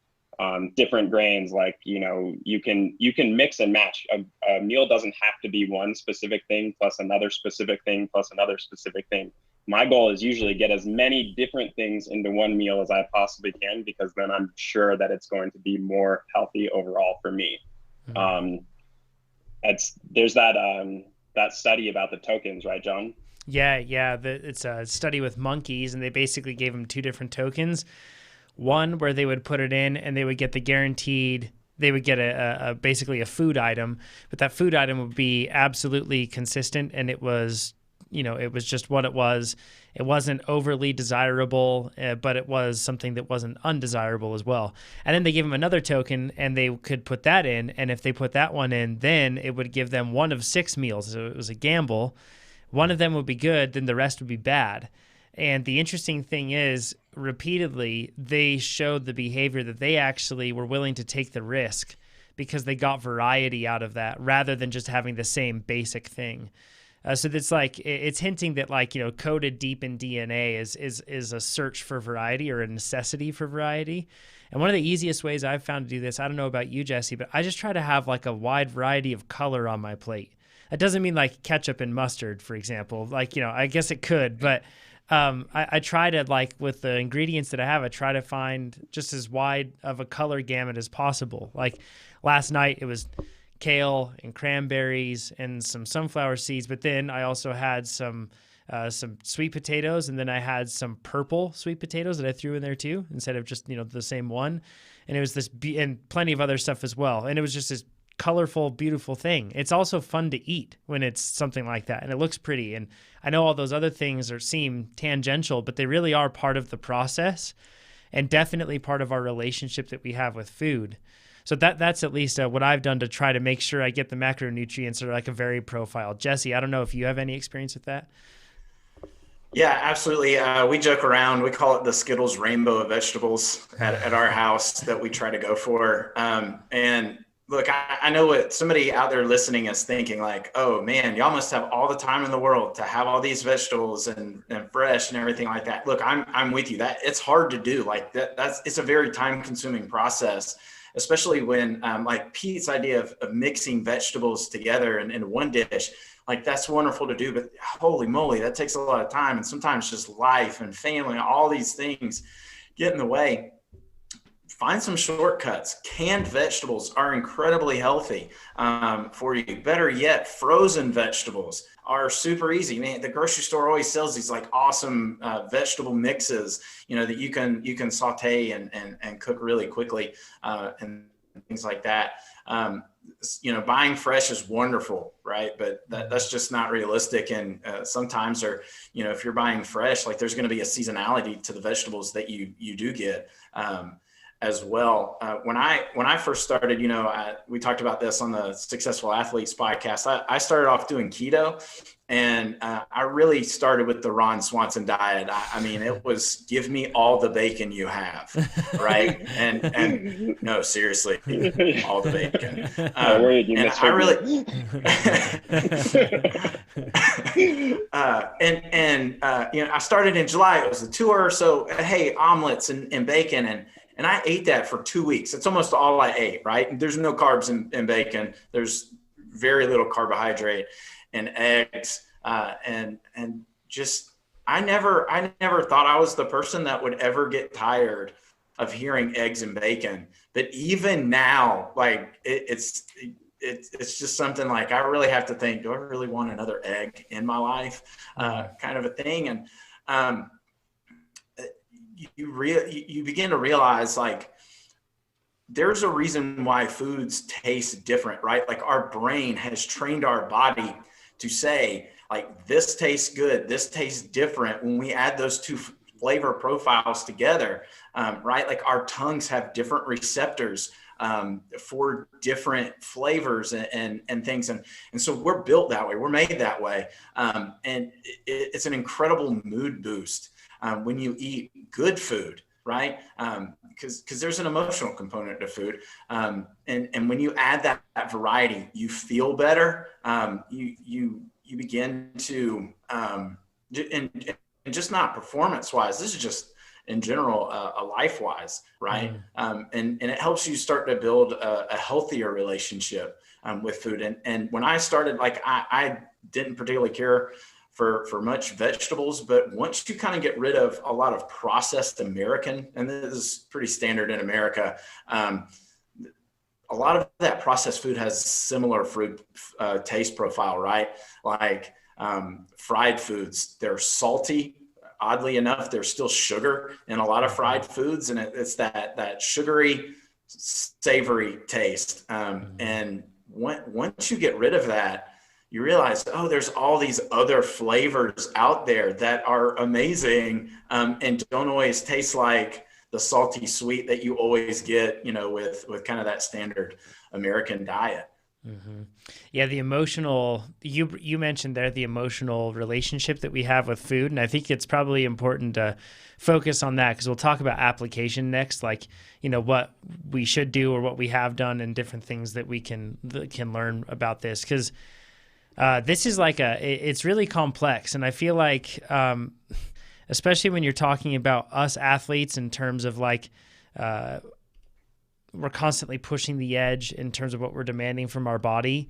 different grains. Like, you can mix and match. A meal doesn't have to be one specific thing plus another specific thing plus another specific thing. My goal is usually get as many different things into one meal as I possibly can, because then I'm sure that it's going to be more healthy overall for me. There's that study about the tokens, right, John? Yeah. It's a study with monkeys, and they basically gave them 2 different tokens. One where they would put it in and they would get they would get basically a food item, but that food item would be absolutely consistent, and it was just what it was. It wasn't overly desirable, but it was something that wasn't undesirable as well. And then they gave them another token, and they could put that in. And if they put that one in, then it would give them one of 6 meals. So it was a gamble, one of them would be good, then the rest would be bad. And the interesting thing is, repeatedly, they showed the behavior that they actually were willing to take the risk because they got variety out of that rather than just having the same basic thing. So it's like, it's hinting that, like, you know, coded deep in DNA is a search for variety or a necessity for variety. And one of the easiest ways I've found to do this, I don't know about you, Jesse, but I just try to have like a wide variety of color on my plate. That doesn't mean like ketchup and mustard, for example. Like, you know, I guess it could, but I try to, like, with the ingredients that I have, I try to find just as wide of a color gamut as possible. Like last night, it was kale and cranberries and some sunflower seeds, but then I also had some sweet potatoes, and then I had some purple sweet potatoes that I threw in there too, instead of just, you know, the same one. And it was this, and plenty of other stuff as well. And it was just this colorful, beautiful thing. It's also fun to eat when it's something like that, and it looks pretty. And I know all those other things seem tangential, but they really are part of the process, and definitely part of our relationship that we have with food. So that's at least what I've done to try to make sure I get the macronutrients that are like a varied profile. Jesse, I don't know if you have any experience with that. Yeah, absolutely. We joke around. We call it the Skittles rainbow of vegetables at our house that we try to go for. And look, I know what somebody out there listening is thinking, like, oh man, y'all must have all the time in the world to have all these vegetables and fresh and everything like that. Look, I'm with you. That it's hard to do. Like it's a very time consuming process, especially when like Pete's idea of mixing vegetables together in one dish. Like, that's wonderful to do, but holy moly, that takes a lot of time. And sometimes just life and family, all these things get in the way. Find some shortcuts. Canned vegetables are incredibly healthy for you. Better yet, frozen vegetables are super easy. Man, the grocery store always sells these like awesome vegetable mixes, you know, that you can saute and cook really quickly and things like that. You know, buying fresh is wonderful, right? But that's just not realistic. And sometimes, or, you know, if you're buying fresh, like, there's going to be a seasonality to the vegetables that you do get as well. When I first started, you know, we talked about this on the Successful Athletes podcast. I started off doing keto, and I really started with the Ron Swanson diet. I mean, it was give me all the bacon you have, right? and no, seriously, all the bacon. And I really, you know, I started in July. It was a tour, so hey, omelets and bacon, and I ate that for 2 weeks. It's almost all I ate, right? There's no carbs in bacon. There's very little carbohydrate and eggs. And just, I never thought I was the person that would ever get tired of hearing eggs and bacon. But even now, like, it's just something like, I really have to think, do I really want another egg in my life? Kind of a thing. And, you begin to realize, like, there's a reason why foods taste different, right? Like, our brain has trained our body to say, like, this tastes good, this tastes different when we add those two flavor profiles together, right? Like, our tongues have different receptors for different flavors and things. And so we're built that way. We're made that way. And it's an incredible mood boost when you eat good food, right? Because there's an emotional component to food. And when you add that variety, you feel better. You begin to, and just not performance-wise, this is just in general, life-wise, right? And it helps you start to build a healthier relationship with food. And when I started, like, I didn't particularly care for much vegetables, but once you kind of get rid of a lot of processed American, and this is pretty standard in America, a lot of that processed food has similar fruit taste profile, right? Like fried foods, they're salty. Oddly enough, there's still sugar in a lot of fried foods, and it's that sugary, savory taste. And once you get rid of that, you realize, oh, there's all these other flavors out there that are amazing and don't always taste like the salty sweet that you always get, you know, with kind of that standard American diet. Mm-hmm. Yeah, the emotional, you mentioned there the emotional relationship that we have with food, and I think it's probably important to focus on that because we'll talk about application next, like what we should do or what we have done and different things that we can learn about this because this is like it's really complex, and I feel like especially when you're talking about us athletes in terms of like. We're constantly pushing the edge in terms of what we're demanding from our body,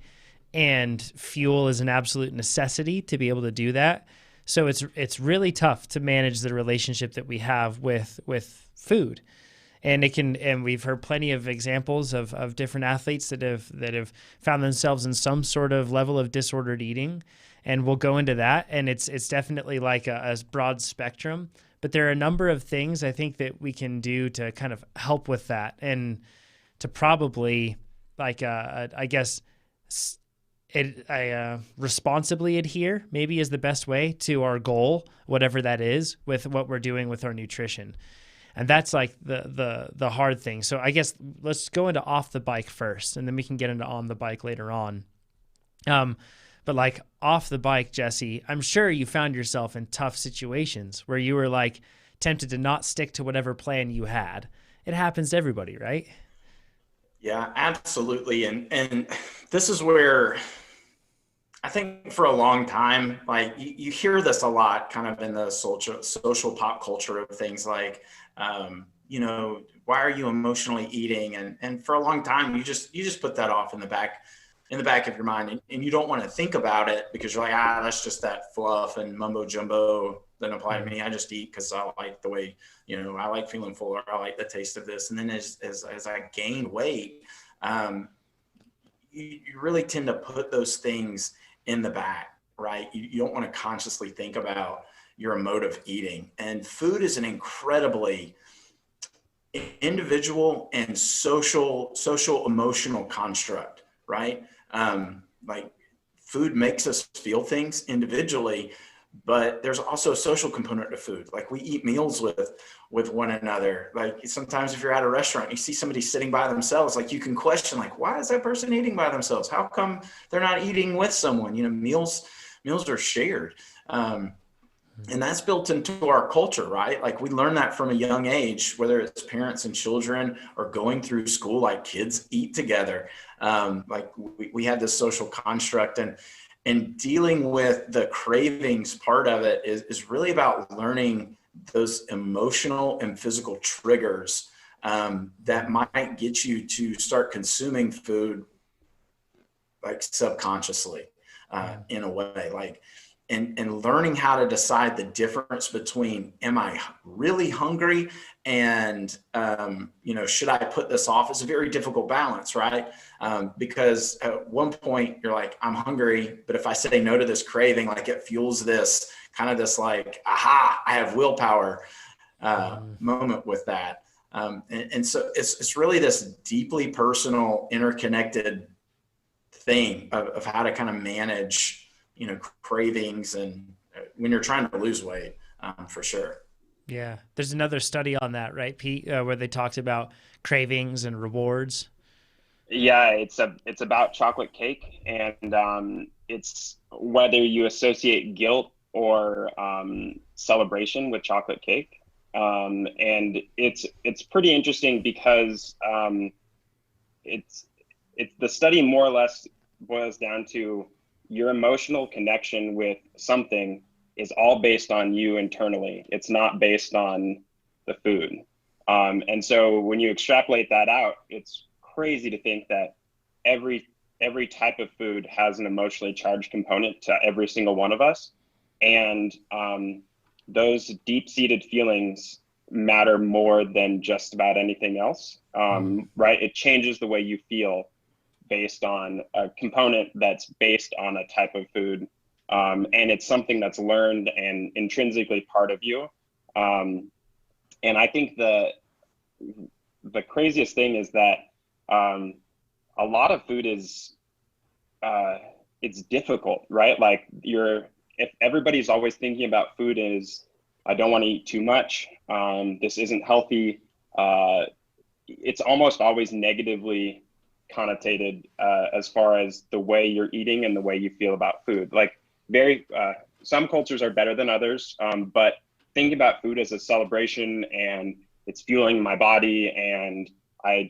and fuel is an absolute necessity to be able to do that. So it's really tough to manage the relationship that we have with food. And we've heard plenty of examples of different athletes that have found themselves in some sort of level of disordered eating. And we'll go into that. And it's definitely like a broad spectrum, but there are a number of things I think that we can do to kind of help with that and to probably like, I guess responsibly adhere maybe is the best way to our goal, whatever that is with what we're doing with our nutrition. And that's like the hard thing. So I guess let's go into off the bike first, and then we can get into on the bike later on. But like off the bike, Jesse, I'm sure you found yourself in tough situations where you were like tempted to not stick to whatever plan you had. It happens to everybody, right? Yeah, absolutely. And this is where I think for a long time, like you hear this a lot kind of in the social pop culture of things like, why are you emotionally eating? And for a long time, you just put that off in the back of your mind, and you don't want to think about it because you're like, that's just that fluff and mumbo jumbo doesn't apply to me. I just eat because I like the way, I like feeling full, or I like the taste of this. And then as I gained weight, you really tend to put those things in the back, right? You don't want to consciously think about your emotive eating. And food is an incredibly individual and social emotional construct, right? Like food makes us feel things individually, but there's also a social component to food. Like we eat meals with one another. Like sometimes if you're at a restaurant, you see somebody sitting by themselves, like you can question, like, why is that person eating by themselves? How come they're not eating with someone? Meals are shared. And that's built into our culture, right? Like we learn that from a young age, whether it's parents and children or going through school, like kids eat together. Like we had this social construct, and dealing with the cravings part of it is really about learning those emotional and physical triggers that might get you to start consuming food like subconsciously in a way, like, and learning how to decide the difference between, am I really hungry and, should I put this off? Is a very difficult balance, right? Because at one point you're like, I'm hungry, but if I say no to this craving, like it fuels this kind of this like, aha, I have willpower moment with that. And so it's really this deeply personal, interconnected thing of how to kind of manage cravings and when you're trying to lose weight, for sure. Yeah. There's another study on that, right, Pete, where they talked about cravings and rewards. Yeah, it's about chocolate cake, and it's whether you associate guilt or celebration with chocolate cake. And it's pretty interesting because it's the study more or less boils down to your emotional connection with something is all based on you internally. It's not based on the food. And so when you extrapolate that out, it's crazy to think that every type of food has an emotionally charged component to every single one of us. And those deep-seated feelings matter more than just about anything else, right? It changes the way you feel based on a component that's based on a type of food. And it's something that's learned and intrinsically part of you. And I think the craziest thing is that a lot of food is, it's difficult, right? Like if everybody's always thinking about food as, I don't want to eat too much, this isn't healthy, it's almost always negatively connotated as far as the way you're eating and the way you feel about food. Like some cultures are better than others, but thinking about food as a celebration and it's fueling my body, and I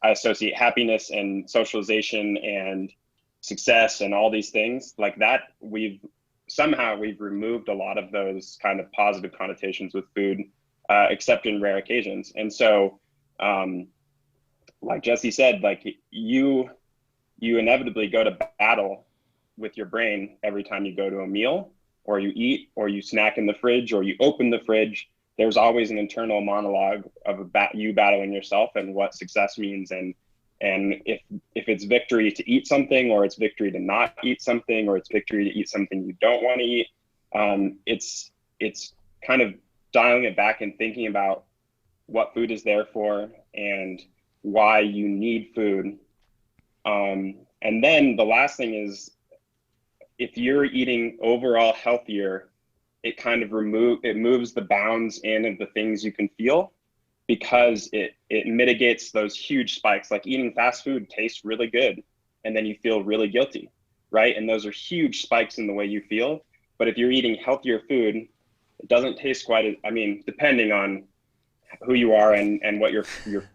associate happiness and socialization and success and all these things like that. We've removed a lot of those kind of positive connotations with food, except in rare occasions. And so, like Jesse said, like you inevitably go to battle with your brain every time you go to a meal, or you eat, or you snack in the fridge, or you open the fridge. There's always an internal monologue of you battling yourself and what success means, and if it's victory to eat something, or it's victory to not eat something, or it's victory to eat something you don't want to eat. It's kind of dialing it back and thinking about what food is there for and why you need food. And then the last thing is, if you're eating overall healthier, it kind of moves the bounds in of the things you can feel, because it mitigates those huge spikes. Like eating fast food tastes really good, and then you feel really guilty, right? And those are huge spikes in the way you feel. But if you're eating healthier food, it doesn't taste quite as, I mean, depending on who you are and what your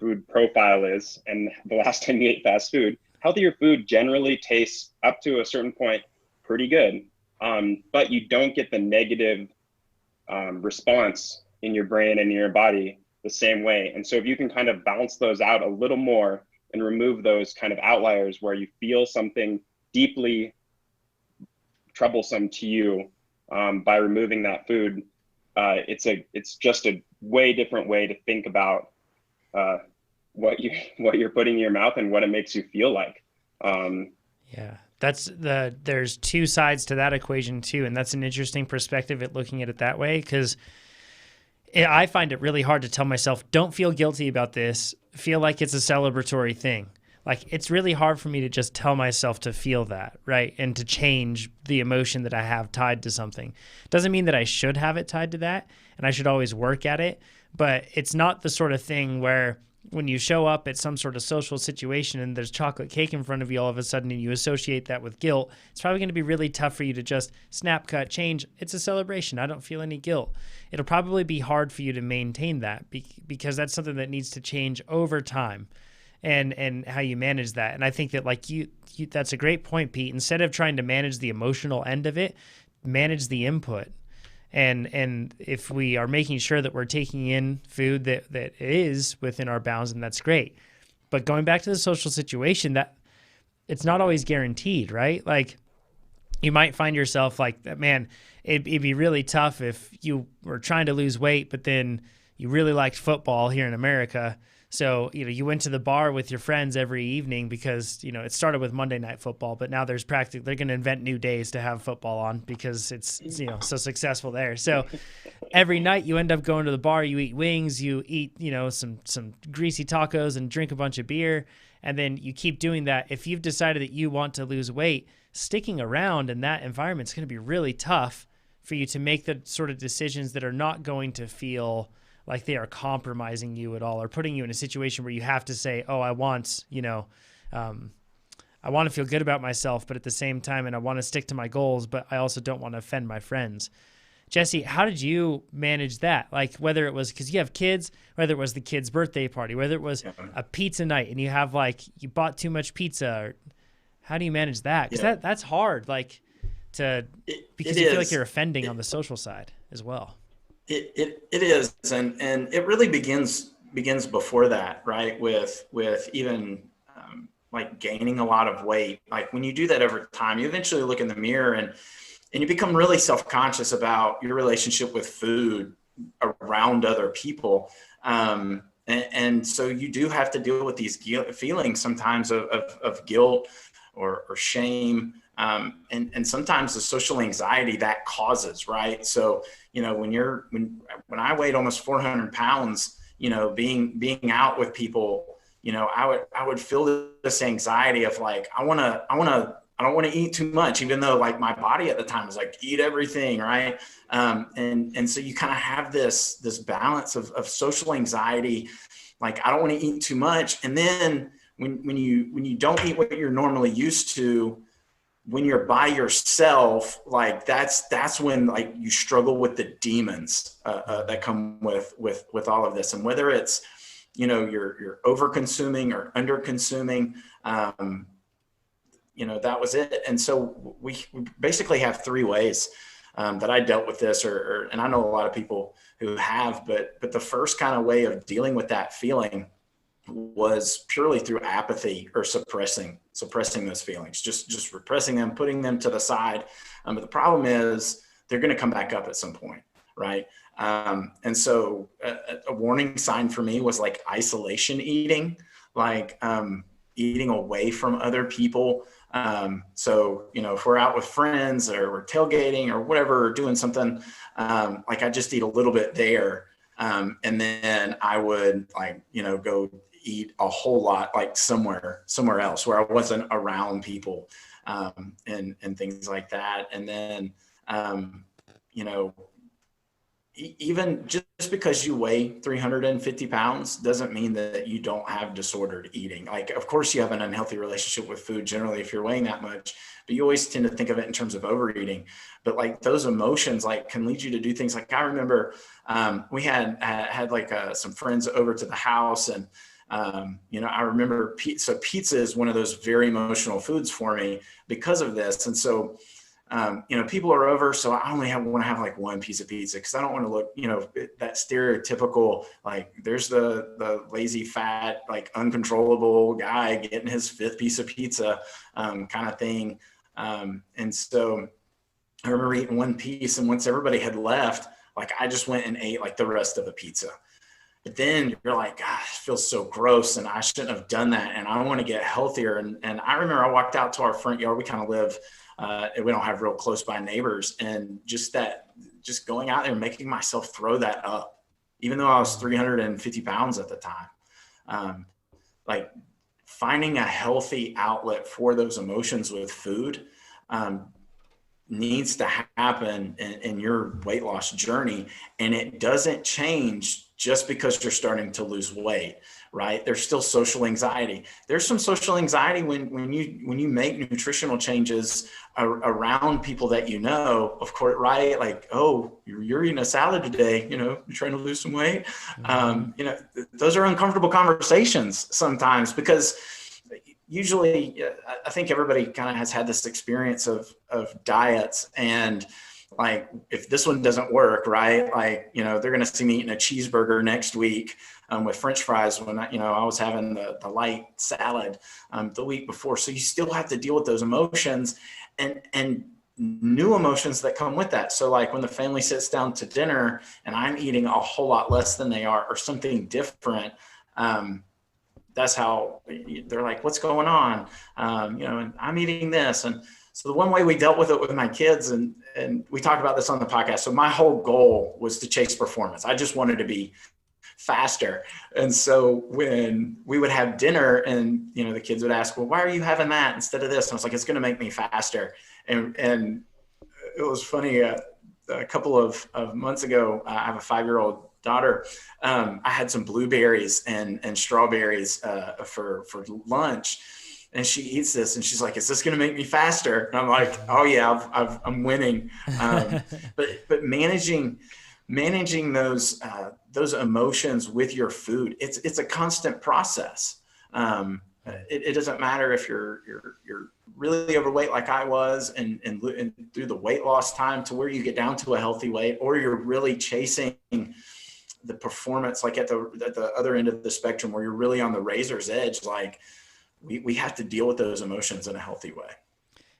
food profile is, and the last time you ate fast food, healthier food generally tastes up to a certain point pretty good. But you don't get the negative response in your brain and in your body the same way. And so if you can kind of balance those out a little more and remove those kind of outliers where you feel something deeply troublesome to you, by removing that food, it's just a way different way to think about what you're putting in your mouth and what it makes you feel like. Yeah. There's two sides to that equation too. And that's an interesting perspective at looking at it that way. Cause I find it really hard to tell myself, don't feel guilty about this. Feel like it's a celebratory thing. Like, it's really hard for me to just tell myself to feel that, right? And to change the emotion that I have tied to something. Doesn't mean that I should have it tied to that and I should always work at it, but it's not the sort of thing where when you show up at some sort of social situation and there's chocolate cake in front of you all of a sudden and you associate that with guilt, it's probably going to be really tough for you to just snap, cut, change. It's a celebration. I don't feel any guilt. It'll probably be hard for you to maintain that because that's something that needs to change over time, and how you manage that. And I think that, like you that's a great point, Pete. Instead of trying to manage the emotional end of it, manage the input. And if we are making sure that we're taking in food that is within our bounds, and that's great. But going back to the social situation, that it's not always guaranteed, right? Like, you might find yourself like that, man, it'd be really tough if you were trying to lose weight, but then you really liked football here in America. So, you went to the bar with your friends every evening because, it started with Monday Night Football, but now they're going to invent new days to have football on because it's so successful there. So every night you end up going to the bar, you eat wings, you eat, some greasy tacos and drink a bunch of beer. And then you keep doing that. If you've decided that you want to lose weight, sticking around in that environment is going to be really tough for you to make the sort of decisions that are not going to feel like they are compromising you at all, or putting you in a situation where you have to say, oh, I want to feel good about myself, but at the same time, and I want to stick to my goals, but I also don't want to offend my friends. Jesse, how did you manage that? Like, whether it was because you have kids, whether it was the kid's birthday party, whether it was a pizza night and you have you bought too much pizza, or how do you manage that? Because that's hard, because you feel like you're offending on the social side as well. It is, and it really begins before that, right? With even like gaining a lot of weight. Like, when you do that over time, you eventually look in the mirror and you become really self-conscious about your relationship with food around other people, and so you do have to deal with these feelings sometimes of guilt or shame. And sometimes the social anxiety that causes, right? So, when I weighed almost 400 pounds, being out with people, I would feel this anxiety of like, I don't want to eat too much, even though like my body at the time was like, eat everything. Right. And so you kind of have this balance of social anxiety. Like, I don't want to eat too much. And then when you don't eat what you're normally used to, when you're by yourself, like that's when like you struggle with the demons that come with all of this. And whether it's, you know, you're over consuming or under consuming, you know, that was it. And so we basically have three ways that I dealt with this, and I know a lot of people who have, but the first kind of way of dealing with that feeling was purely through apathy or suppressing those feelings, just repressing them, putting them to the side. But the problem is they're going to come back up at some point, right? And so a warning sign for me was like isolation eating, like eating away from other people. So, you know, if we're out with friends or we're tailgating or whatever, or doing something, like I just eat a little bit there. And then I would, like, you know, go eat a whole lot, like somewhere else where I wasn't around people, and things like that. And then, you know, even just because you weigh 350 pounds doesn't mean that you don't have disordered eating. Like, of course you have an unhealthy relationship with food generally if you're weighing that much, but you always tend to think of it in terms of overeating. But like those emotions like can lead you to do things. Like I remember we had like some friends over to the house, and you know, I remember pizza is one of those very emotional foods for me because of this. And so you know, people are over, so I only want to have like one piece of pizza because I don't want to look, you know, that stereotypical, like there's the lazy, fat, like uncontrollable guy getting his fifth piece of pizza kind of thing. And so I remember eating one piece, and once everybody had left, like I just went and ate like the rest of the pizza. But then you're like, God, it feels so gross, and I shouldn't have done that, and I want to get healthier. And I remember I walked out to our front yard. We kind of live, we don't have real close by neighbors, and just going out there and making myself throw that up, even though I was 350 pounds at the time, like finding a healthy outlet for those emotions with food needs to happen in your weight loss journey. And it doesn't change just because you're starting to lose weight, right? There's still social anxiety. There's some social anxiety when you make nutritional changes around people that you know, of course, right? Like, oh, you're eating a salad today, you know, you're trying to lose some weight. Mm-hmm. You know, those are uncomfortable conversations sometimes, because usually I think everybody kind of has had this experience of diets, and like, if this one doesn't work, right? Like, you know, they're going to see me eating a cheeseburger next week with French fries when I was having the light salad the week before. So you still have to deal with those emotions and new emotions that come with that. So like when the family sits down to dinner and I'm eating a whole lot less than they are, or something different, that's how they're like, what's going on? You know, and I'm eating this. And so the one way we dealt with it with my kids, and we talked about this on the podcast. So my whole goal was to chase performance. I just wanted to be faster. And so when we would have dinner and, you know, the kids would ask, well, why are you having that instead of this? And I was like, it's going to make me faster. And it was funny. A couple of months ago, I have a 5-year-old daughter. I had some blueberries and strawberries for lunch. And she eats this and she's like, is this going to make me faster? And I'm like, oh yeah, I'm winning. But managing those emotions with your food, it's a constant process. It doesn't matter if you're really overweight like I was, and through the weight loss time to where you get down to a healthy weight, or you're really chasing the performance, like at the other end of the spectrum where you're really on the razor's edge. Like, we have to deal with those emotions in a healthy way.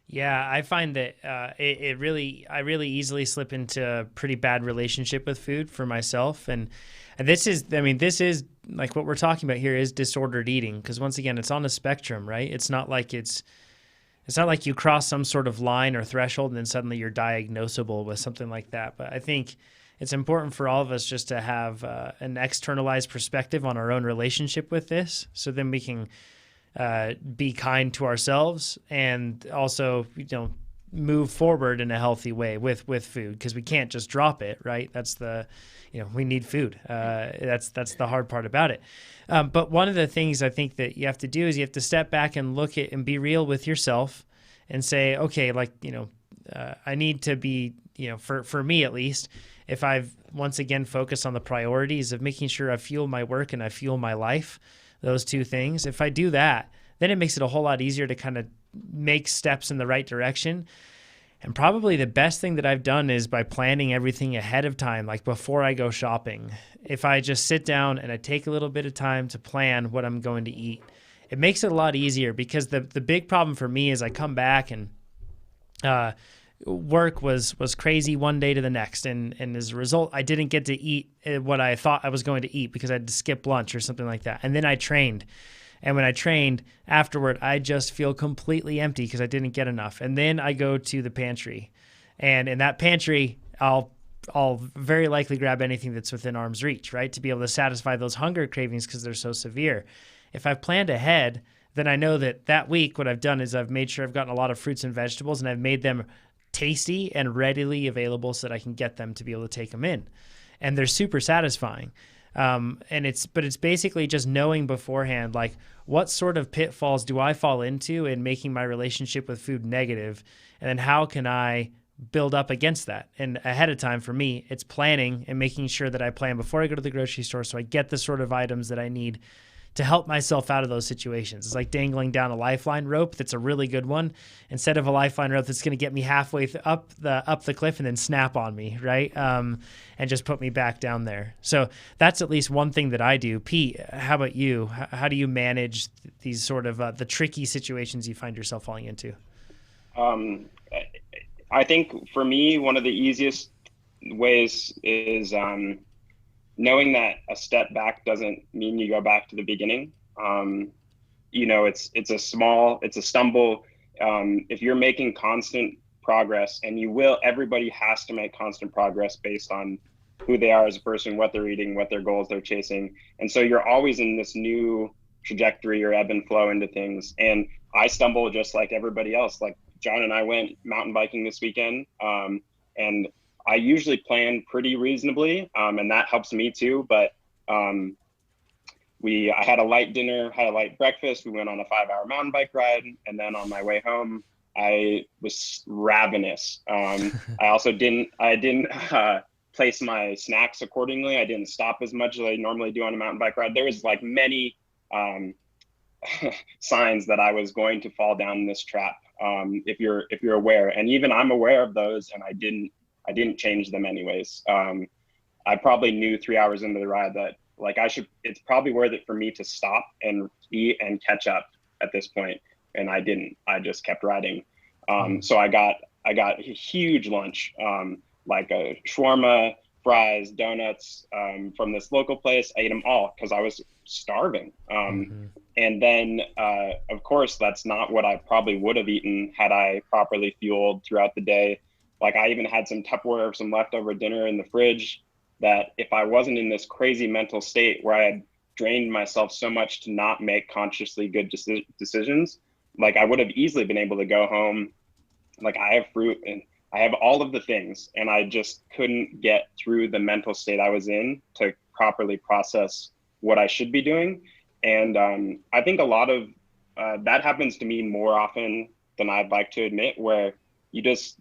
Yeah, I find that I really easily slip into a pretty bad relationship with food for myself. And this is like what we're talking about here is disordered eating. Because once again, it's on a spectrum, right? It's not like you cross some sort of line or threshold and then suddenly you're diagnosable with something like that. But I think it's important for all of us just to have an externalized perspective on our own relationship with this. So then we can be kind to ourselves, and also, you know, move forward in a healthy way with food, because we can't just drop it, right? That's we need food. That's the hard part about it. But one of the things I think that you have to do is you have to step back and look at and be real with yourself and say, okay, I need to be, for me at least, if I've once again focused on the priorities of making sure I fuel my work and I fuel my life, those two things, if I do that, then it makes it a whole lot easier to kind of make steps in the right direction. And probably the best thing that I've done is by planning everything ahead of time, like before I go shopping. If I just sit down and I take a little bit of time to plan what I'm going to eat, it makes it a lot easier, because the big problem for me is I come back and work was crazy one day to the next. And as a result, I didn't get to eat what I thought I was going to eat because I had to skip lunch or something like that. And then I trained. And when I trained afterward, I just feel completely empty because I didn't get enough. And then I go to the pantry, and in that pantry, I'll very likely grab anything that's within arm's reach, right? To be able to satisfy those hunger cravings because they're so severe. If I've planned ahead, then I know that week what I've done is I've made sure I've gotten a lot of fruits and vegetables, and I've made them tasty and readily available so that I can get them to be able to take them in. And they're super satisfying. But it's basically just knowing beforehand, like, what sort of pitfalls do I fall into in making my relationship with food negative? And then how can I build up against that? And ahead of time, for me, it's planning and making sure that I plan before I go to the grocery store, so I get the sort of items that I need to help myself out of those situations. It's like dangling down a lifeline rope that's a really good one, instead of a lifeline rope that's going to get me halfway up the cliff and then snap on me, right? And just put me back down there. So that's at least one thing that I do. Pete, how about you? How do you manage these sort of the tricky situations you find yourself falling into? I think for me, one of the easiest ways is knowing that a step back doesn't mean you go back to the beginning. It's a stumble. If you're making constant progress, and everybody has to make constant progress based on who they are as a person, what they're eating, what their goals they're chasing. And so you're always in this new trajectory or ebb and flow into things. And I stumble just like everybody else. Like John and I went mountain biking this weekend, and I usually plan pretty reasonably, and that helps me too. But I had a light dinner, had a light breakfast. We went on a 5-hour mountain bike ride, and then on my way home, I was ravenous. I also didn't place my snacks accordingly. I didn't stop as much as I normally do on a mountain bike ride. There was like many signs that I was going to fall down this trap. If you're aware, and even I'm aware of those, and I didn't change them anyways. I probably knew 3 hours into the ride that it's probably worth it for me to stop and eat and catch up at this point. And I didn't. I just kept riding. So I got a huge lunch, like a shawarma, fries, donuts, from this local place. I ate them all because I was starving. And then, of course, that's not what I probably would have eaten had I properly fueled throughout the day. Like, I even had some Tupperware of some leftover dinner in the fridge, that if I wasn't in this crazy mental state where I had drained myself so much to not make consciously good decisions, like I would have easily been able to go home. Like, I have fruit and I have all of the things, and I just couldn't get through the mental state I was in to properly process what I should be doing. And I think a lot of that happens to me more often than I'd like to admit, where you just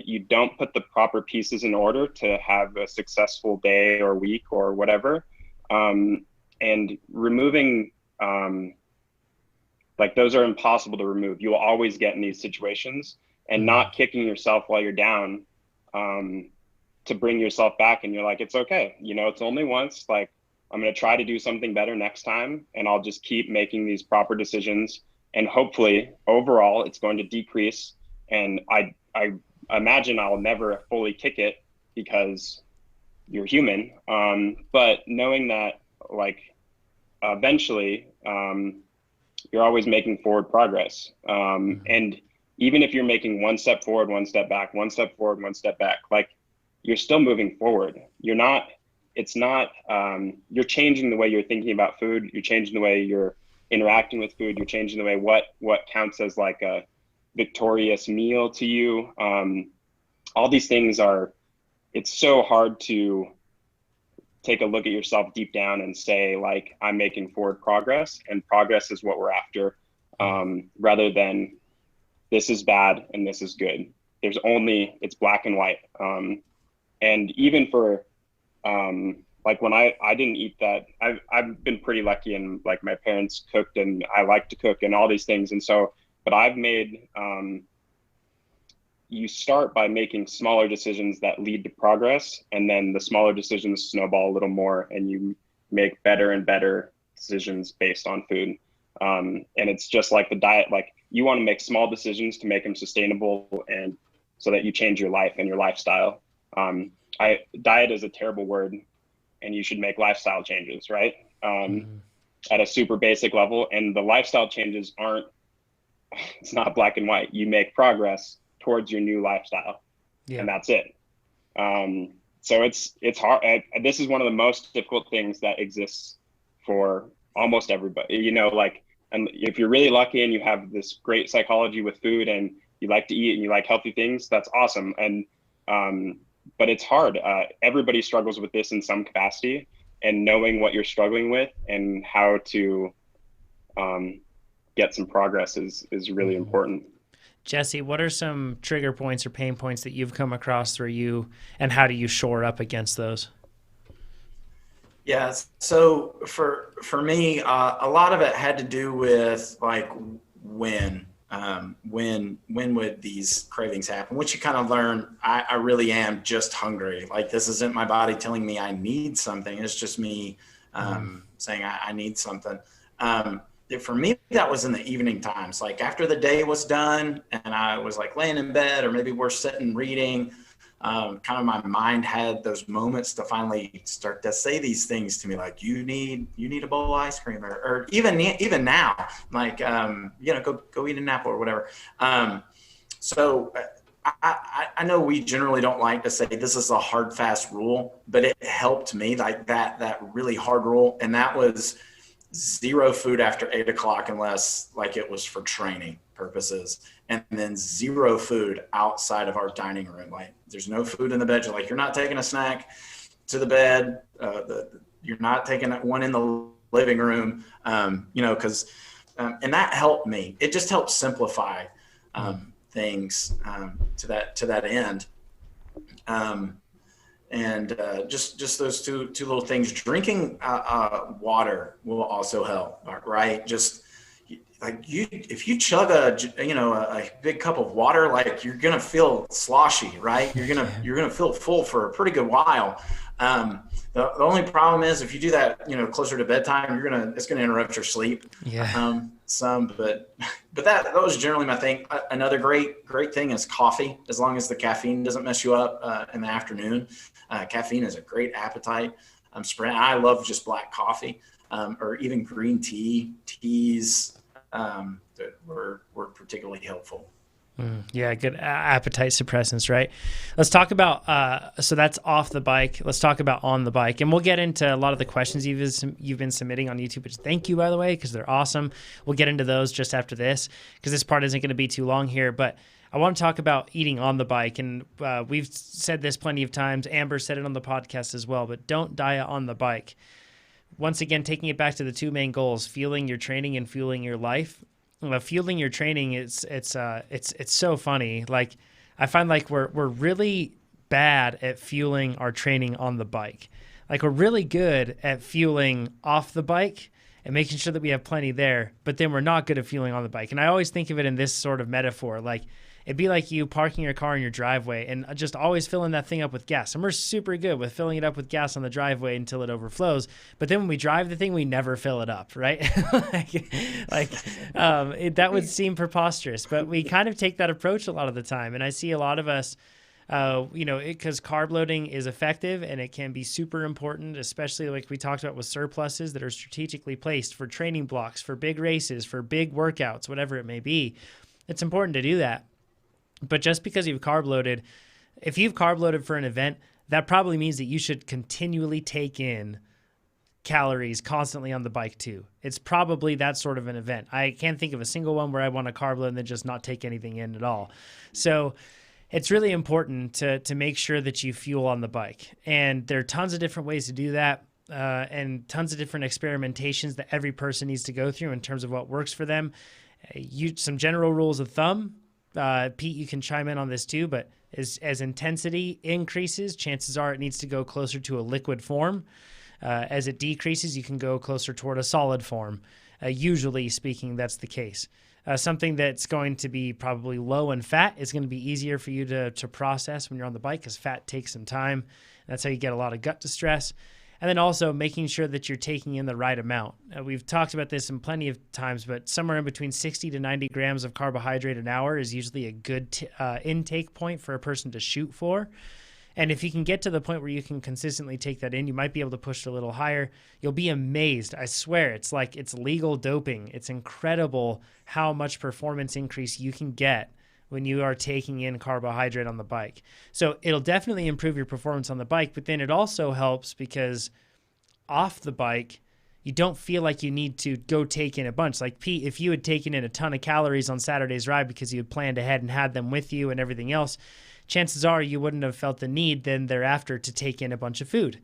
you don't put the proper pieces in order to have a successful day or week or whatever. And removing, like, those are impossible to remove. You'll always get in these situations, and not kicking yourself while you're down to bring yourself back. And you're like, it's okay. It's only once. Like, I'm going to try to do something better next time, and I'll just keep making these proper decisions. And hopefully overall it's going to decrease. And I imagine I'll never fully kick it, because you're human. But knowing that, like, eventually you're always making forward progress. And even if you're making one step forward, one step back, one step forward, one step back, like, you're still moving forward. You're changing the way you're thinking about food. You're changing the way you're interacting with food. You're changing the way what counts as like a victorious meal to you. All these things it's so hard to take a look at yourself deep down and say, like, I'm making forward progress, and progress is what we're after, rather than this is bad and this is good. It's black and white. And even for, like when I didn't eat that, I've been pretty lucky, and like my parents cooked and I like to cook and all these things. And so, but I've made, you start by making smaller decisions that lead to progress, and then the smaller decisions snowball a little more, and you make better and better decisions based on food. And it's just like the diet, like you want to make small decisions to make them sustainable, and so that you change your life and your lifestyle. Diet is a terrible word, and you should make lifestyle changes, right? At a super basic level. And the lifestyle changes it's not black and white. You make progress towards your new lifestyle, and that's it. So it's hard. This is one of the most difficult things that exists for almost everybody, like, and if you're really lucky and you have this great psychology with food and you like to eat and you like healthy things, that's awesome. And, but it's hard. Everybody struggles with this in some capacity, and knowing what you're struggling with and how to get some progress is really important. Jesse, what are some trigger points or pain points that you've come across through you, and how do you shore up against those? Yeah. So for me, a lot of it had to do with like when would these cravings happen, which you kind of learn. I really am just hungry. Like, this isn't my body telling me I need something. It's just me saying I need something. For me, that was in the evening times, like after the day was done and I was like laying in bed, or maybe we're sitting reading, kind of my mind had those moments to finally start to say these things to me, like, you need a bowl of ice cream, or even now, like, go eat an apple or whatever. So I know we generally don't like to say this is a hard, fast rule, but it helped me, like that really hard rule. And that was 0 food after 8 o'clock, unless like it was for training purposes, and then 0 food outside of our dining room. Like, there's no food in the bed. You're not taking a snack to the bed. You're not taking one in the living room, because, and that helped me. It just helped simplify things to that end. And just those two little things. Drinking water will also help, right? Just like if you chug a big cup of water, like, you're gonna feel sloshy, right? You're gonna feel full for a pretty good while. The only problem is if you do that, closer to bedtime, it's gonna interrupt your sleep. Yeah. But that was generally my thing. Another great thing is coffee, as long as the caffeine doesn't mess you up in the afternoon. Caffeine is a great appetite. I love just black coffee, or even green teas that were particularly helpful. Yeah, good appetite suppressants, right? Let's talk about, so that's off the bike. Let's talk about on the bike. And we'll get into a lot of the questions you've been submitting on YouTube, which thank you, by the way, because they're awesome. We'll get into those just after this, because this part isn't going to be too long here. But I want to talk about eating on the bike. And we've said this plenty of times. Amber said it on the podcast as well, but don't diet on the bike. Once again, taking it back to the two main goals, fueling your training and fueling your life. Fueling your training, it's so funny. Like, I find like we're really bad at fueling our training on the bike. Like, we're really good at fueling off the bike and making sure that we have plenty there, but then we're not good at fueling on the bike. And I always think of it in this sort of metaphor. Like, it'd be like you parking your car in your driveway and just always filling that thing up with gas. And we're super good with filling it up with gas on the driveway until it overflows. But then when we drive the thing, we never fill it up, right? That would seem preposterous. But we kind of take that approach a lot of the time. And I see a lot of us, because carb loading is effective and it can be super important, especially like we talked about with surpluses that are strategically placed for training blocks, for big races, for big workouts, whatever it may be. It's important to do that. But just because you've carb loaded, if you've carb loaded for an event, that probably means that you should continually take in calories constantly on the bike too. It's probably that sort of an event. I can't think of a single one where I want to carb load and then just not take anything in at all. So it's really important to make sure that you fuel on the bike. And there are tons of different ways to do that, and tons of different experimentations that every person needs to go through in terms of what works for them. Some general rules of thumb. Pete, you can chime in on this too, but as intensity increases, chances are it needs to go closer to a liquid form. As it decreases, you can go closer toward a solid form. Usually speaking, that's the case. Something that's going to be probably low in fat is going to be easier for you to process when you're on the bike, because fat takes some time. That's how you get a lot of gut distress. And then also making sure that you're taking in the right amount. We've talked about this in plenty of times, but somewhere in between 60 to 90 grams of carbohydrate an hour is usually a good intake point for a person to shoot for. And if you can get to the point where you can consistently take that in, you might be able to push it a little higher. You'll be amazed. I swear, it's like it's legal doping. It's incredible how much performance increase you can get when you are taking in carbohydrate on the bike. So it'll definitely improve your performance on the bike, but then it also helps because off the bike, you don't feel like you need to go take in a bunch. Like Pete, if you had taken in a ton of calories on Saturday's ride because you had planned ahead and had them with you and everything else, chances are you wouldn't have felt the need then thereafter to take in a bunch of food.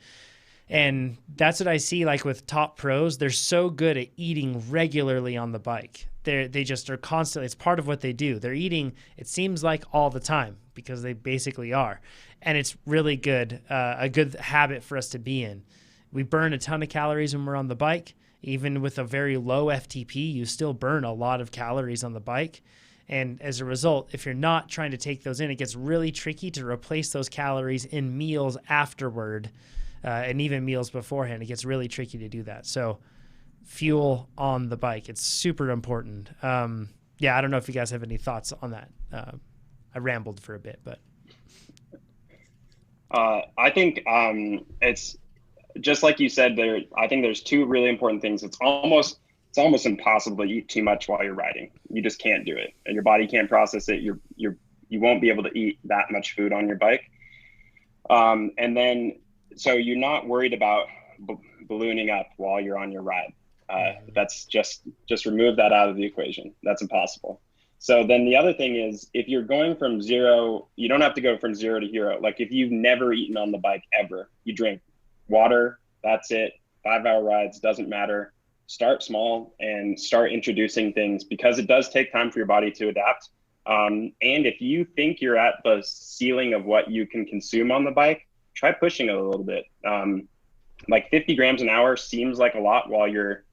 And that's what I see like with top pros. They're so good at eating regularly on the bike. They just are constantly, it's part of what they do. They're eating, it seems like all the time, because they basically are. And it's really good, a good habit for us to be in. We burn a ton of calories when we're on the bike. Even with a very low FTP, you still burn a lot of calories on the bike. And as a result, if you're not trying to take those in, it gets really tricky to replace those calories in meals afterward, and even meals beforehand. It gets really tricky to do that. So fuel on the bike, it's super important. Yeah, I don't know if you guys have any thoughts on that. I rambled for a bit, but. I think it's just like you said there. I think there's two really important things. It's almost impossible to eat too much while you're riding. You just can't do it, and your body can't process it. You won't be able to eat that much food on your bike. And then, so you're not worried about ballooning up while you're on your ride. That's just remove that out of the equation. That's impossible. So then the other thing is, if you're going from zero, you don't have to go from 0 to hero. Like if you've never eaten on the bike ever, you drink water, that's it. 5-hour rides, doesn't matter. Start small and start introducing things, because it does take time for your body to adapt. And if you think you're at the ceiling of what you can consume on the bike, try pushing it a little bit. Like 50 grams an hour seems like a lot while you're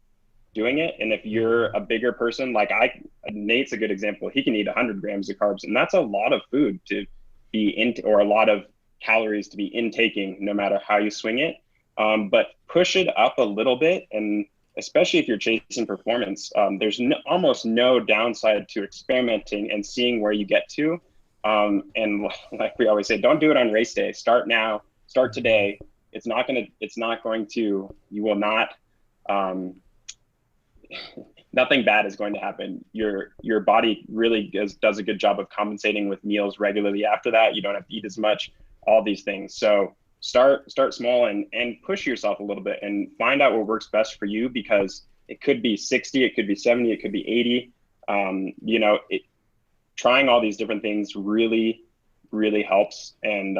doing it. And if you're a bigger person, like Nate's a good example. He can eat 100 grams of carbs, and that's a lot of food to be into, or a lot of calories to be intaking, no matter how you swing it. But push it up a little bit, and especially if you're chasing performance, there's almost no downside to experimenting and seeing where you get to. And like we always say, don't do it on race day. Start now, start today. You will not, nothing bad is going to happen. Your body really does a good job of compensating with meals regularly after that. You don't have to eat as much, all these things. So start small and push yourself a little bit and find out what works best for you, because it could be 60, it could be 70, it could be 80. Trying all these different things really, really helps. And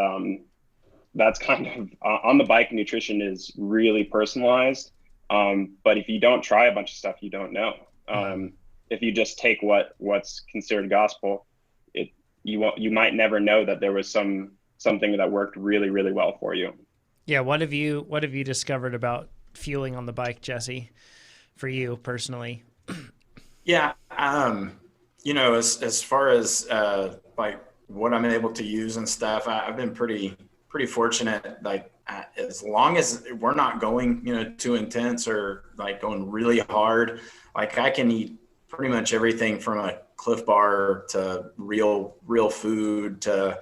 that's kind of on the bike, nutrition is really personalized. But if you don't try a bunch of stuff, you don't know. If you just take what's considered gospel, you might never know that there was something that worked really, really well for you. Yeah. What have you discovered about fueling on the bike, Jesse, for you personally? Yeah. As far as like what I'm able to use and stuff, I've been pretty fortunate. Like as long as we're not going, too intense or like going really hard, like I can eat pretty much everything from a Cliff Bar to real food to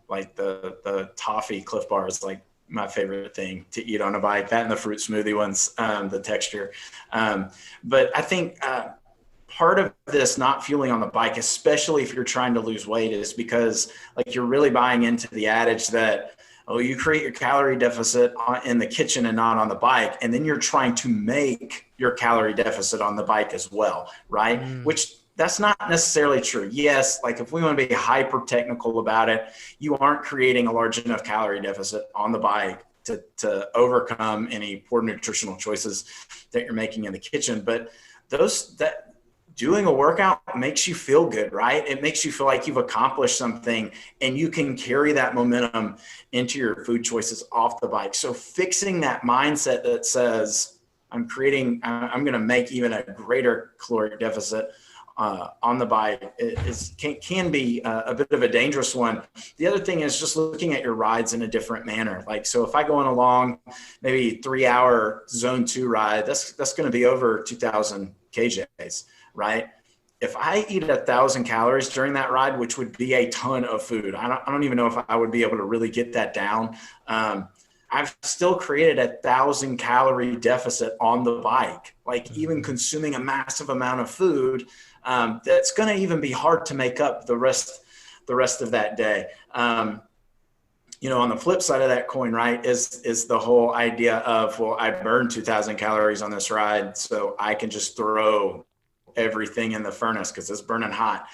like the toffee Cliff Bar is like my favorite thing to eat on a bike. That and the fruit smoothie ones, the texture. But I think part of this not fueling on the bike, especially if you're trying to lose weight, is because like you're really buying into the adage that Oh, you create your calorie deficit in the kitchen and not on the bike. And then you're trying to make your calorie deficit on the bike as well, right? Which that's not necessarily true. Yes, like if we want to be hyper technical about it, you aren't creating a large enough calorie deficit on the bike to overcome any poor nutritional choices that you're making in the kitchen. But doing a workout makes you feel good, right? It makes you feel like you've accomplished something, and you can carry that momentum into your food choices off the bike. So fixing that mindset that says, I'm going to make even a greater caloric deficit on the bike can be a bit of a dangerous one. The other thing is just looking at your rides in a different manner. Like, so if I go on a long, maybe 3-hour zone 2 ride, that's going to be over 2,000 kJs, right? If I eat 1,000 calories during that ride, which would be a ton of food, I don't even know if I would be able to really get that down. I've still created 1,000 calorie deficit on the bike, like even consuming a massive amount of food. That's going to even be hard to make up the rest of that day. On the flip side of that coin, right, is the whole idea of, well, I burned 2,000 calories on this ride, so I can just throw everything in the furnace because it's burning hot,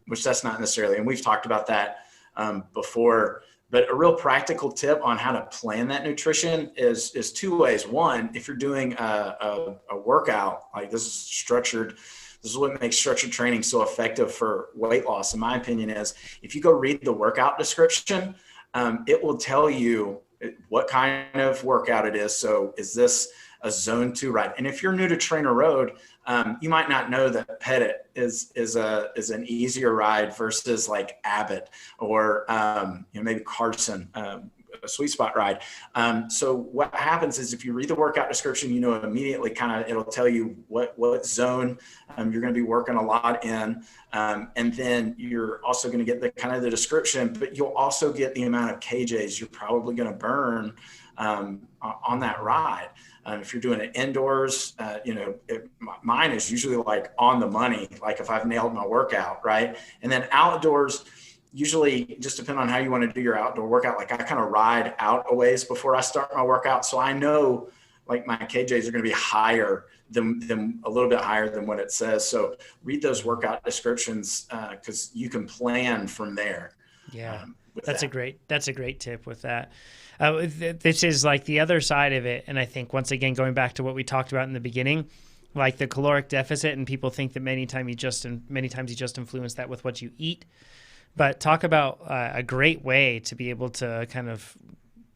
which that's not necessarily. And we've talked about that before. But a real practical tip on how to plan that nutrition is 2 ways. One, if you're doing a workout, like this is what makes structured training so effective for weight loss, in my opinion, is if you go read the workout description, it will tell you what kind of workout it is. So is this a zone 2 ride? And if you're new to TrainerRoad, you might not know that Pettit is an easier ride versus like Abbott or maybe Carson, a sweet spot ride. So what happens is if you read the workout description, immediately it'll tell you what zone you're going to be working a lot in. And then you're also going to get the description, but you'll also get the amount of kJs you're probably going to burn on that ride. If you're doing it indoors, mine is usually like on the money, like if I've nailed my workout, right? And then outdoors, usually just depending on how you want to do your outdoor workout, like I kind of ride out a ways before I start my workout. So I know like my KJs are going to be higher than a little bit higher than what it says. So read those workout descriptions because you can plan from there. Yeah, that's a great tip with that. This is like the other side of it. And I think once again, going back to what we talked about in the beginning, like the caloric deficit, and people think that many times you just influence that with what you eat. But talk about a great way to be able to kind of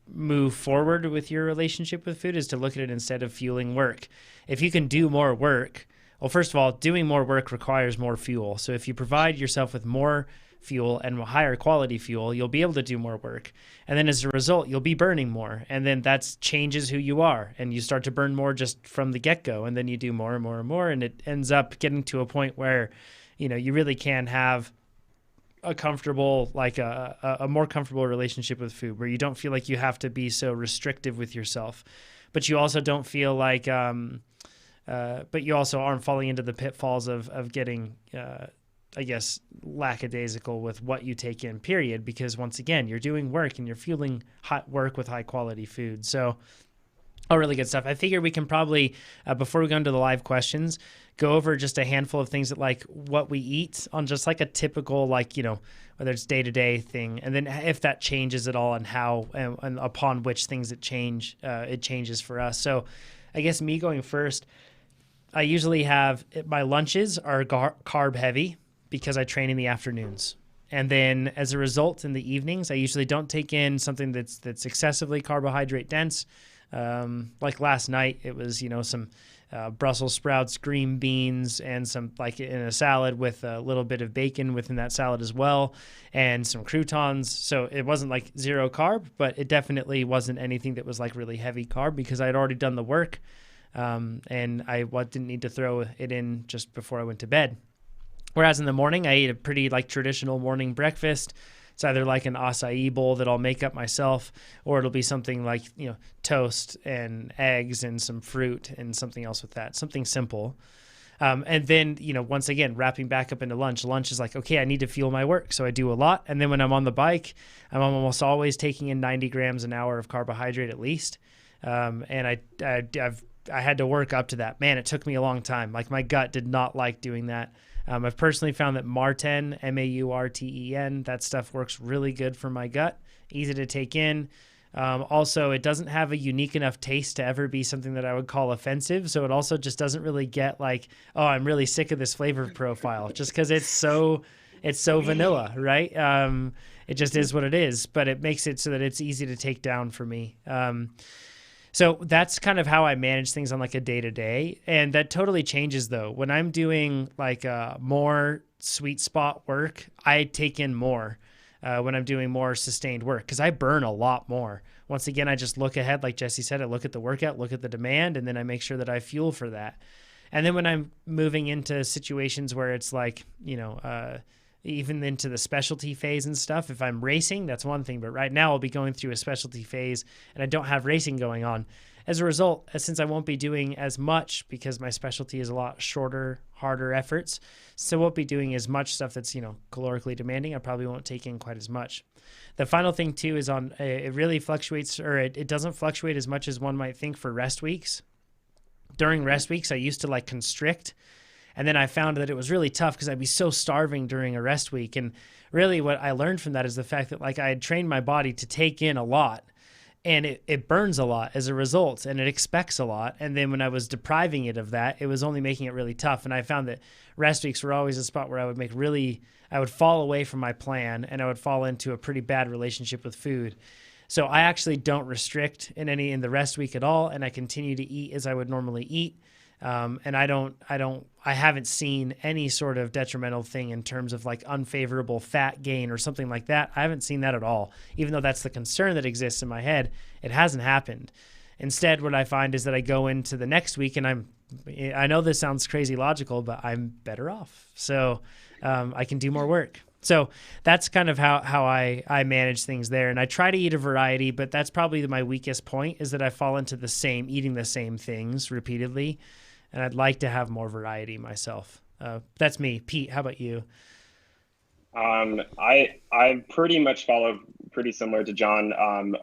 move forward with your relationship with food is to look at it instead of fueling work. If you can do more work, well, first of all, doing more work requires more fuel. So if you provide yourself with more fuel and higher quality fuel, you'll be able to do more work. And then as a result, you'll be burning more. And then that changes who you are. And you start to burn more just from the get-go. And then you do more and more and more. And it ends up getting to a point where, you really can have a comfortable, like a more comfortable relationship with food, where you don't feel like you have to be so restrictive with yourself, but you also don't feel like, but you also aren't falling into the pitfalls of getting, I guess, lackadaisical with what you take in, period, because once again, you're doing work and you're fueling hot work with high quality food. So all really good stuff. I figure we can probably, before we go into the live questions, go over just a handful of things that like what we eat on just like a typical, like, whether it's day-to-day thing. And then if that changes at all and how, and upon which things it changes for us. So I guess me going first, I usually have, my lunches are carb heavy because I train in the afternoons. And then as a result, in the evenings, I usually don't take in something that's excessively carbohydrate dense. Like last night, it was, some Brussels sprouts, green beans, and some, like in a salad with a little bit of bacon within that salad as well, and some croutons. So it wasn't like zero carb, but it definitely wasn't anything that was like really heavy carb because I had already done the work. And I didn't need to throw it in just before I went to bed. Whereas in the morning, I ate a pretty like traditional morning breakfast. It's either like an acai bowl that I'll make up myself, or it'll be something like, toast and eggs and some fruit and something else with that, something simple. And then, once again, wrapping back up into lunch is like, okay, I need to fuel my work. So I do a lot. And then when I'm on the bike, I'm almost always taking in 90 grams an hour of carbohydrate at least. And I had to work up to that. Man, it took me a long time. Like my gut did not like doing that. I've personally found that Marten, Maurten, that stuff works really good for my gut. Easy to take in. Also, it doesn't have a unique enough taste to ever be something that I would call offensive. So it also just doesn't really get like, oh, I'm really sick of this flavor profile, just because it's so vanilla, right? It just is what it is, but it makes it so that it's easy to take down for me. So that's kind of how I manage things on like a day to day. And that totally changes though. When I'm doing like more sweet spot work, I take in more when I'm doing more sustained work because I burn a lot more. Once again, I just look ahead, like Jesse said, I look at the workout, look at the demand, and then I make sure that I fuel for that. And then when I'm moving into situations where it's like, even into the specialty phase and stuff. If I'm racing, that's one thing. But right now I'll be going through a specialty phase and I don't have racing going on. As a result, since I won't be doing as much because my specialty is a lot shorter, harder efforts, so I won't be doing as much stuff that's, calorically demanding. I probably won't take in quite as much. The final thing too is it really fluctuates, or it doesn't fluctuate as much as one might think for rest weeks. During rest weeks, I used to like constrict. And then I found that it was really tough because I'd be so starving during a rest week. And really what I learned from that is the fact that like I had trained my body to take in a lot and it burns a lot as a result and it expects a lot. And then when I was depriving it of that, it was only making it really tough. And I found that rest weeks were always a spot where I would fall away from my plan and I would fall into a pretty bad relationship with food. So I actually don't restrict in the rest week at all. And I continue to eat as I would normally eat. And I haven't seen any sort of detrimental thing in terms of like unfavorable fat gain or something like that. I haven't seen that at all. Even though that's the concern that exists in my head, it hasn't happened. Instead, what I find is that I go into the next week and I know this sounds crazy logical, but I'm better off. So, I can do more work. So that's kind of how I manage things there. And I try to eat a variety, but that's probably my weakest point is that I fall into eating the same things repeatedly. And I'd like to have more variety myself. That's me. Pete, how about you? I pretty much follow pretty similar to John.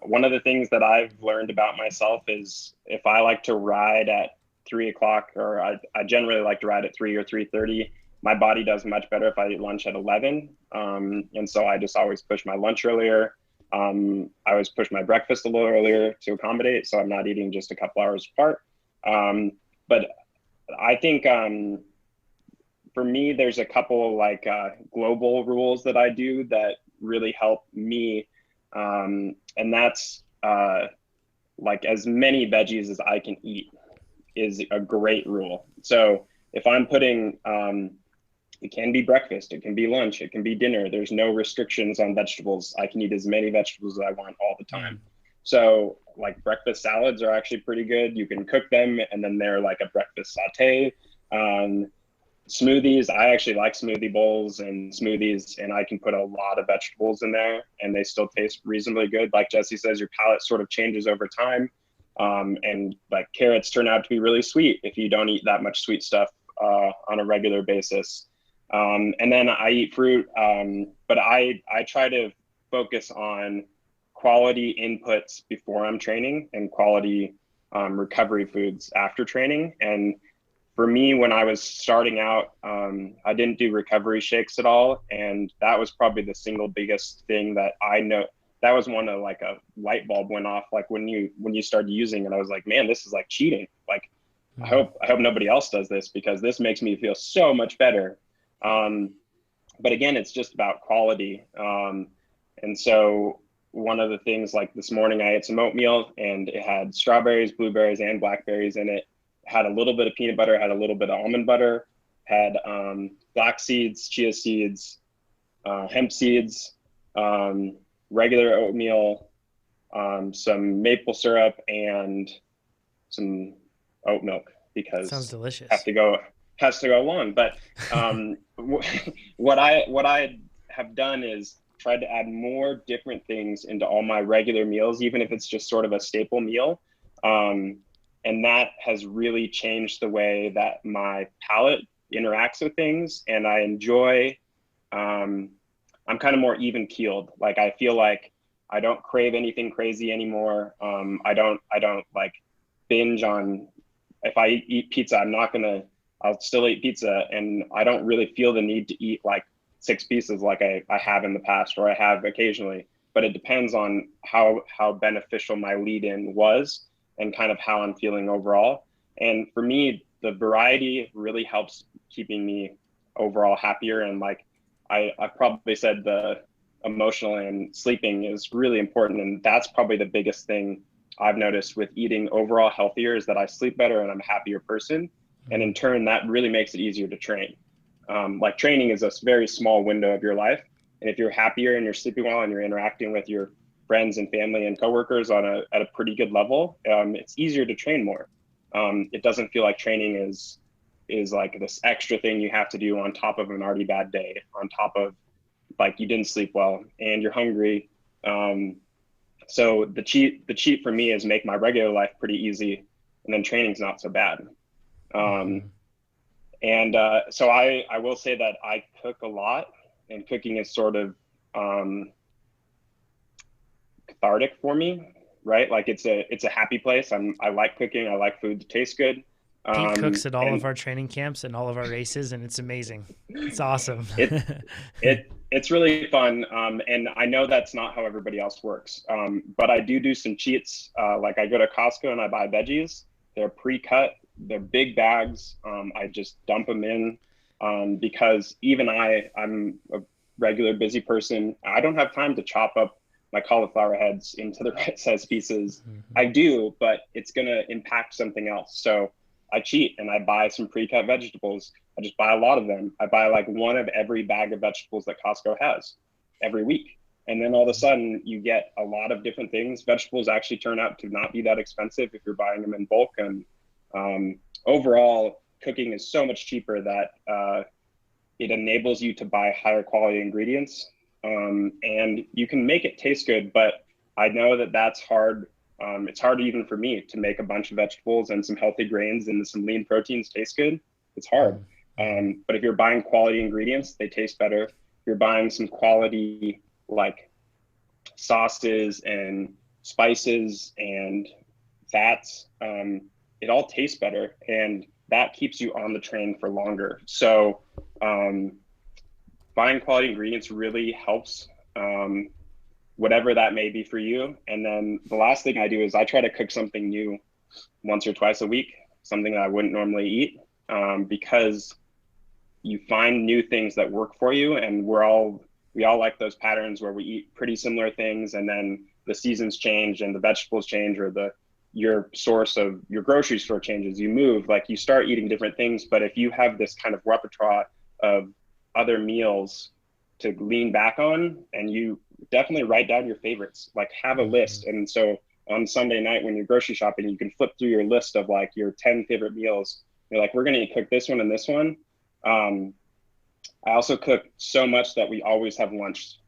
One of the things that I've learned about myself is if I like to ride at 3:00 or I generally like to ride at 3 or 3:30, my body does much better if I eat lunch at 11. And so I just always push my lunch earlier. I always push my breakfast a little earlier to accommodate. So I'm not eating just a couple hours apart. But I think for me, there's a couple like global rules that I do that really help me. And that's like as many veggies as I can eat is a great rule. So if I'm putting, it can be breakfast, it can be lunch, it can be dinner. There's no restrictions on vegetables. I can eat as many vegetables as I want all the time. So like breakfast salads are actually pretty good. You can cook them and then they're like a breakfast saute. Smoothies, I actually like smoothie bowls and smoothies, and I can put a lot of vegetables in there and they still taste reasonably good. Like Jesse says, your palate sort of changes over time. And like carrots turn out to be really sweet if you don't eat that much sweet stuff on a regular basis. And then I eat fruit, but I try to focus on quality inputs before I'm training and quality recovery foods after training. And for me, when I was starting out, I didn't do recovery shakes at all. And that was probably the single biggest thing that I know. That was one of like a light bulb went off, like when you started using it, I was like, man, this is like cheating. Like, I hope nobody else does this because this makes me feel so much better. But again, it's just about quality. And so one of the things, like this morning I ate some oatmeal and it had strawberries, blueberries, and blackberries in it. Had a little bit of peanut butter, had a little bit of almond butter, had flax seeds, chia seeds, hemp seeds, regular oatmeal, some maple syrup, and some oat milk because sounds delicious. Has to go along. But what I have done is tried to add more different things into all my regular meals, even if it's just sort of a staple meal. And that has really changed the way that my palate interacts with things. And I enjoy, I'm kind of more even keeled. Like, I feel like I don't crave anything crazy anymore. I don't like binge on, if I eat pizza, I'll still eat pizza. And I don't really feel the need to eat like 6 pieces like I have in the past, or I have occasionally, but it depends on how beneficial my lead in was and kind of how I'm feeling overall. And for me, the variety really helps keeping me overall happier. And like, I probably said the emotional and sleeping is really important. And that's probably the biggest thing I've noticed with eating overall healthier, is that I sleep better and I'm a happier person. And in turn, that really makes it easier to train. Like, training is a very small window of your life. And if you're happier and you're sleeping well and you're interacting with your friends and family and coworkers at a pretty good level, it's easier to train more. It doesn't feel like training is like this extra thing you have to do on top of an already bad day, on top of like you didn't sleep well and you're hungry. So the cheat for me is make my regular life pretty easy, and then training's not so bad. And so I will say that I cook a lot, and cooking is sort of cathartic for me, right? Like, it's a happy place. I like cooking. I like food to taste good. Pete cooks at all of our training camps and all of our races, and it's amazing. It's awesome. It's really fun. And I know that's not how everybody else works. But I do some cheats. Like, I go to Costco and I buy veggies. They're pre-cut. They're big bags. I just dump them in, because even I'm a regular busy person. I don't have time to chop up my cauliflower heads into the right size pieces. I do, but it's going to impact something else. So I cheat and I buy some pre-cut vegetables. I just buy a lot of them. I buy like one of every bag of vegetables that Costco has every week. And then all of a sudden you get a lot of different things. Vegetables actually turn out to not be that expensive if you're buying them in bulk. And overall, cooking is so much cheaper that it enables you to buy higher quality ingredients. And you can make it taste good, but I know that that's hard. It's hard even for me to make a bunch of vegetables and some healthy grains and some lean proteins taste good. It's hard. But if you're buying quality ingredients, they taste better. If you're buying some quality like sauces and spices and fats, it all tastes better, and that keeps you on the train for longer. So buying quality ingredients really helps, whatever that may be for you. And then the last thing I do is I try to cook something new once or twice a week, something that I wouldn't normally eat, because you find new things that work for you. And we all like those patterns where we eat pretty similar things, and then the seasons change and the vegetables change, or your source of your grocery store changes, you move, like you start eating different things. But if you have this kind of repertoire of other meals to lean back on, and you definitely write down your favorites, like have a list. And so on Sunday night when you're grocery shopping, you can flip through your list of like your 10 favorite meals. You're like, we're going to cook this one and this one. I also cook so much that we always have lunch,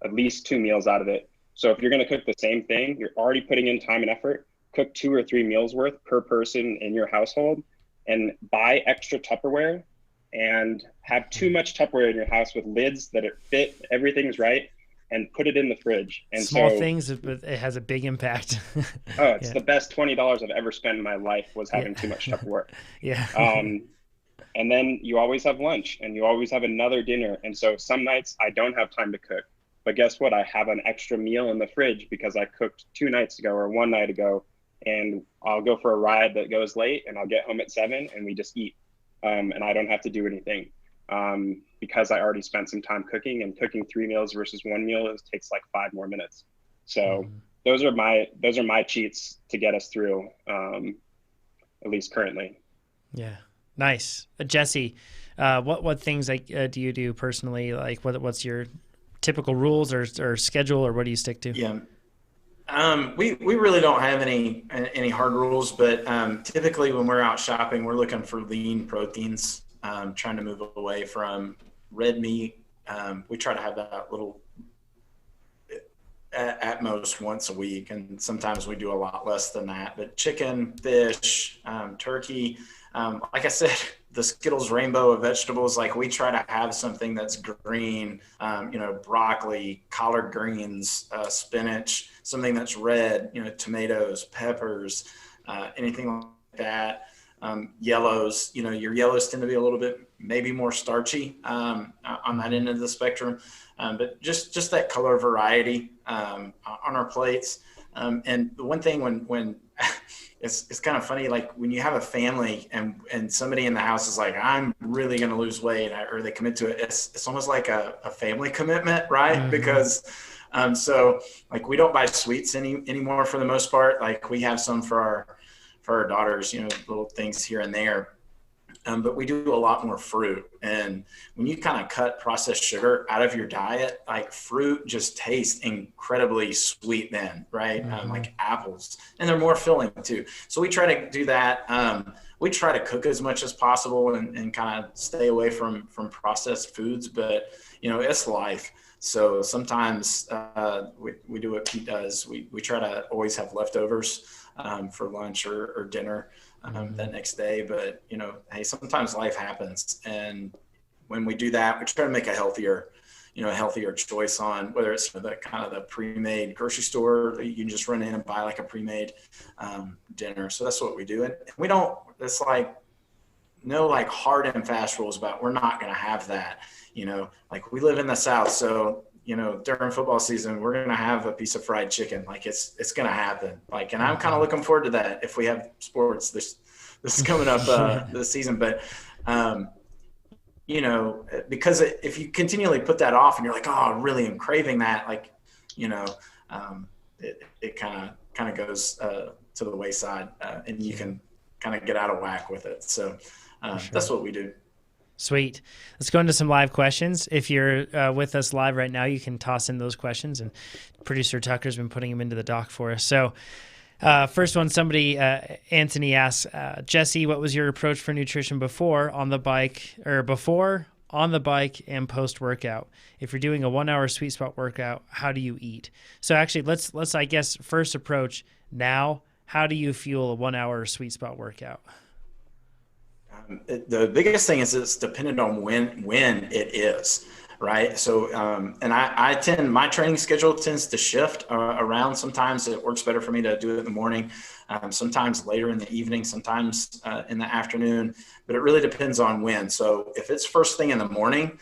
at least 2 meals out of it. So if you're going to cook the same thing, you're already putting in time and effort. Cook 2 or 3 meals worth per person in your household, and buy extra Tupperware, and have too much Tupperware in your house with lids that it fit, everything's right, and put it in the fridge. And small things, but it has a big impact. It's the best $20 I've ever spent in my life was having too much Tupperware. And then you always have lunch, and you always have another dinner. And so some nights I don't have time to cook, but guess what? I have an extra meal in the fridge because I cooked 2 nights ago or 1 night ago, and I'll go for a ride that goes late, and I'll get home at 7 and we just eat. And I don't have to do anything, because I already spent some time cooking, and cooking 3 meals versus 1 meal takes like 5 more minutes. So those are my cheats to get us through, at least currently. Yeah. Nice. Jesse, what things like do you do personally? Like what's your typical rules or schedule, or what do you stick to? Yeah. We really don't have any hard rules, but typically when we're out shopping, we're looking for lean proteins, trying to move away from red meat. We try to have that little at most once a week. And sometimes we do a lot less than that, but chicken, fish, turkey, like I said, the Skittles rainbow of vegetables, like we try to have something that's green, broccoli, collard greens, spinach, something that's red, tomatoes, peppers, anything like that. Yellows, your yellows tend to be a little bit maybe more starchy on that end of the spectrum, but just that color variety on our plates. And the one thing when it's kind of funny, like when you have a family and somebody in the house is like, I'm really going to lose weight, or they commit to it, it's almost like a family commitment, right? Mm-hmm. Because so like we don't buy sweets anymore for the most part. Like we have some for our daughters, little things here and there. But we do a lot more fruit. And when you kind of cut processed sugar out of your diet, like fruit just tastes incredibly sweet then, right? Mm-hmm. Like apples, and they're more filling too. So we try to do that. We try to cook as much as possible and kind of stay away from processed foods, but it's life. So sometimes we do what Pete does. We try to always have leftovers for lunch or dinner that next day. But, hey, sometimes life happens. And when we do that, we try to make a healthier choice on whether it's the kind of the pre-made grocery store that you can just run in and buy like a pre-made dinner. So that's what we do. And we don't, it's like no like hard and fast rules about we're not going to have that, like we live in the South. So, during football season, we're going to have a piece of fried chicken. Like it's going to happen. Like, and I'm kind of looking forward to that if we have sports this is coming up this season. But, because if you continually put that off and you're like, oh, I really am craving that, like, it kind of goes to the wayside and you can kind of get out of whack with it. So that's what we do. Sweet. Let's go into some live questions. If you're with us live right now, you can toss in those questions, and producer Tucker's been putting them into the doc for us. So first one, Anthony asks, Jesse, what was your approach for nutrition before, on the bike, and post-workout? If you're doing a 1 hour sweet spot workout, how do you eat? So actually, let's I guess, first approach now. How do you fuel a 1 hour sweet spot workout? The biggest thing is it's dependent on when it is, right? So, and my training schedule tends to shift around. Sometimes it works better for me to do it in the morning, sometimes later in the evening, sometimes in the afternoon, but it really depends on when. So if it's first thing in the morning,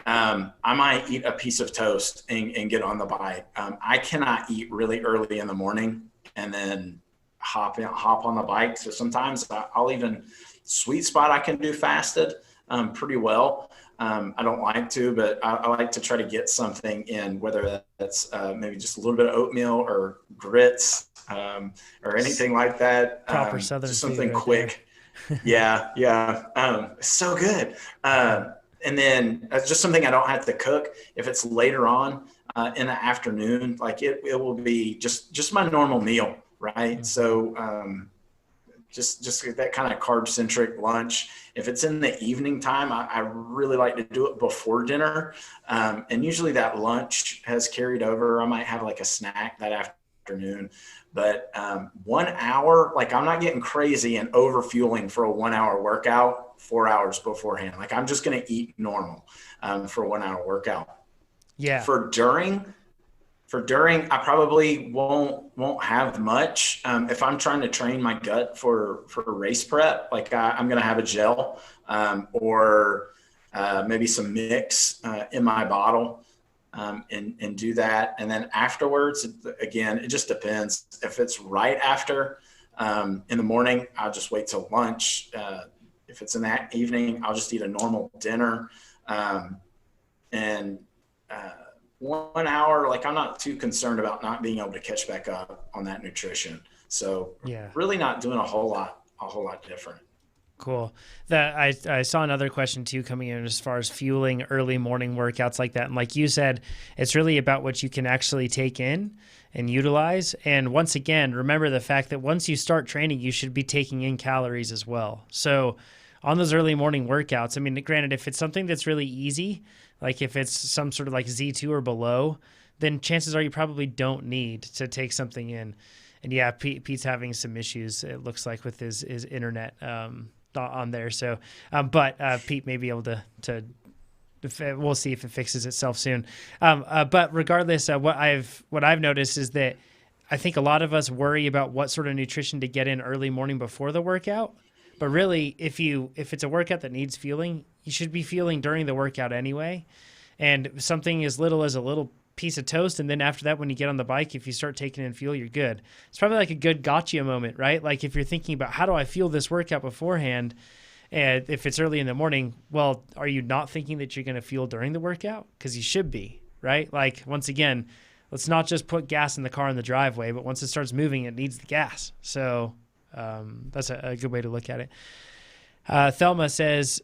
I might eat a piece of toast and get on the bike. I cannot eat really early in the morning and then hop on the bike. So sometimes I'll even sweet spot I can do fasted pretty well. I don't like to, but I like to try to get something in, whether that's maybe just a little bit of oatmeal or grits or anything like that. Proper Southern just something food right quick. Yeah. So good. And then just something I don't have to cook. If it's later on in the afternoon, like it will be just my normal meal, right? Mm-hmm. So just that kind of carb-centric lunch. If it's in the evening time, I really like to do it before dinner. And usually that lunch has carried over. I might have like a snack that afternoon. But 1 hour, like I'm not getting crazy and over-fueling for a 1 hour workout 4 hours beforehand. Like I'm just going to eat normal for a 1 hour workout. Yeah. For during, I probably won't have much. If I'm trying to train my gut for race prep, like I'm going to have a gel or maybe some mix in my bottle and do that. And then afterwards, again, it just depends. If it's right after in the morning, I'll just wait till lunch. If it's in that evening, I'll just eat a normal dinner. 1 hour, like I'm not too concerned about not being able to catch back up on that nutrition. So really not doing a whole lot different. Cool. That I saw another question too coming in as far as fueling early morning workouts like that. And like you said, it's really about what you can actually take in and utilize. And once again, remember the fact that once you start training, you should be taking in calories as well. So on those early morning workouts, I mean, granted, if it's something that's really easy, like if it's some sort of like Z2 or below, then chances are you probably don't need to take something in. And yeah, Pete's having some issues, it looks like, with his internet on there. So, but Pete may be able to we'll see if it fixes itself soon. But regardless, what I've noticed is that I think a lot of us worry about what sort of nutrition to get in early morning before the workout. But really, if it's a workout that needs fueling, you should be fueling during the workout anyway. And something as little as a little piece of toast, and then after that, when you get on the bike, if you start taking in fuel, you're good. It's probably like a good gotcha moment, right? Like if you're thinking about how do I fuel this workout beforehand, and if it's early in the morning, well, are you not thinking that you're going to fuel during the workout? Because you should be, right? Like, once again, let's not just put gas in the car in the driveway, but once it starts moving, it needs the gas. So that's a good way to look at it. Thelma says,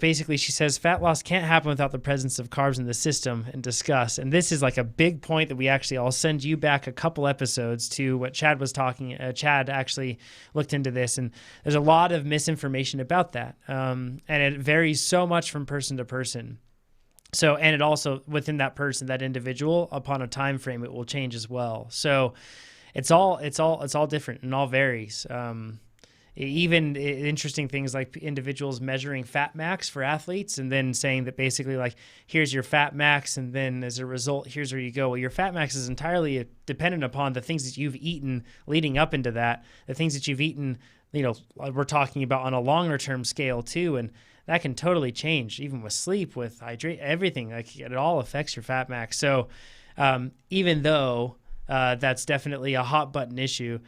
basically she says fat loss can't happen without the presence of carbs in the system, and discuss. And this is like a big point that I'll send you back a couple episodes to what Chad was talking. Chad actually looked into this, and there's a lot of misinformation about that. And it varies so much from person to person. So, and it also within that person, that individual, upon a time frame, it will change as well. So it's all different and all varies. Even interesting things like individuals measuring fat max for athletes and then saying that basically like, here's your fat max, and then as a result, here's where you go. Well, your fat max is entirely dependent upon the things that you've eaten leading up into that, the things that you've eaten, we're talking about on a longer term scale too. And that can totally change even with sleep, with everything. Like, it all affects your fat max. So even though that's definitely a hot button issue,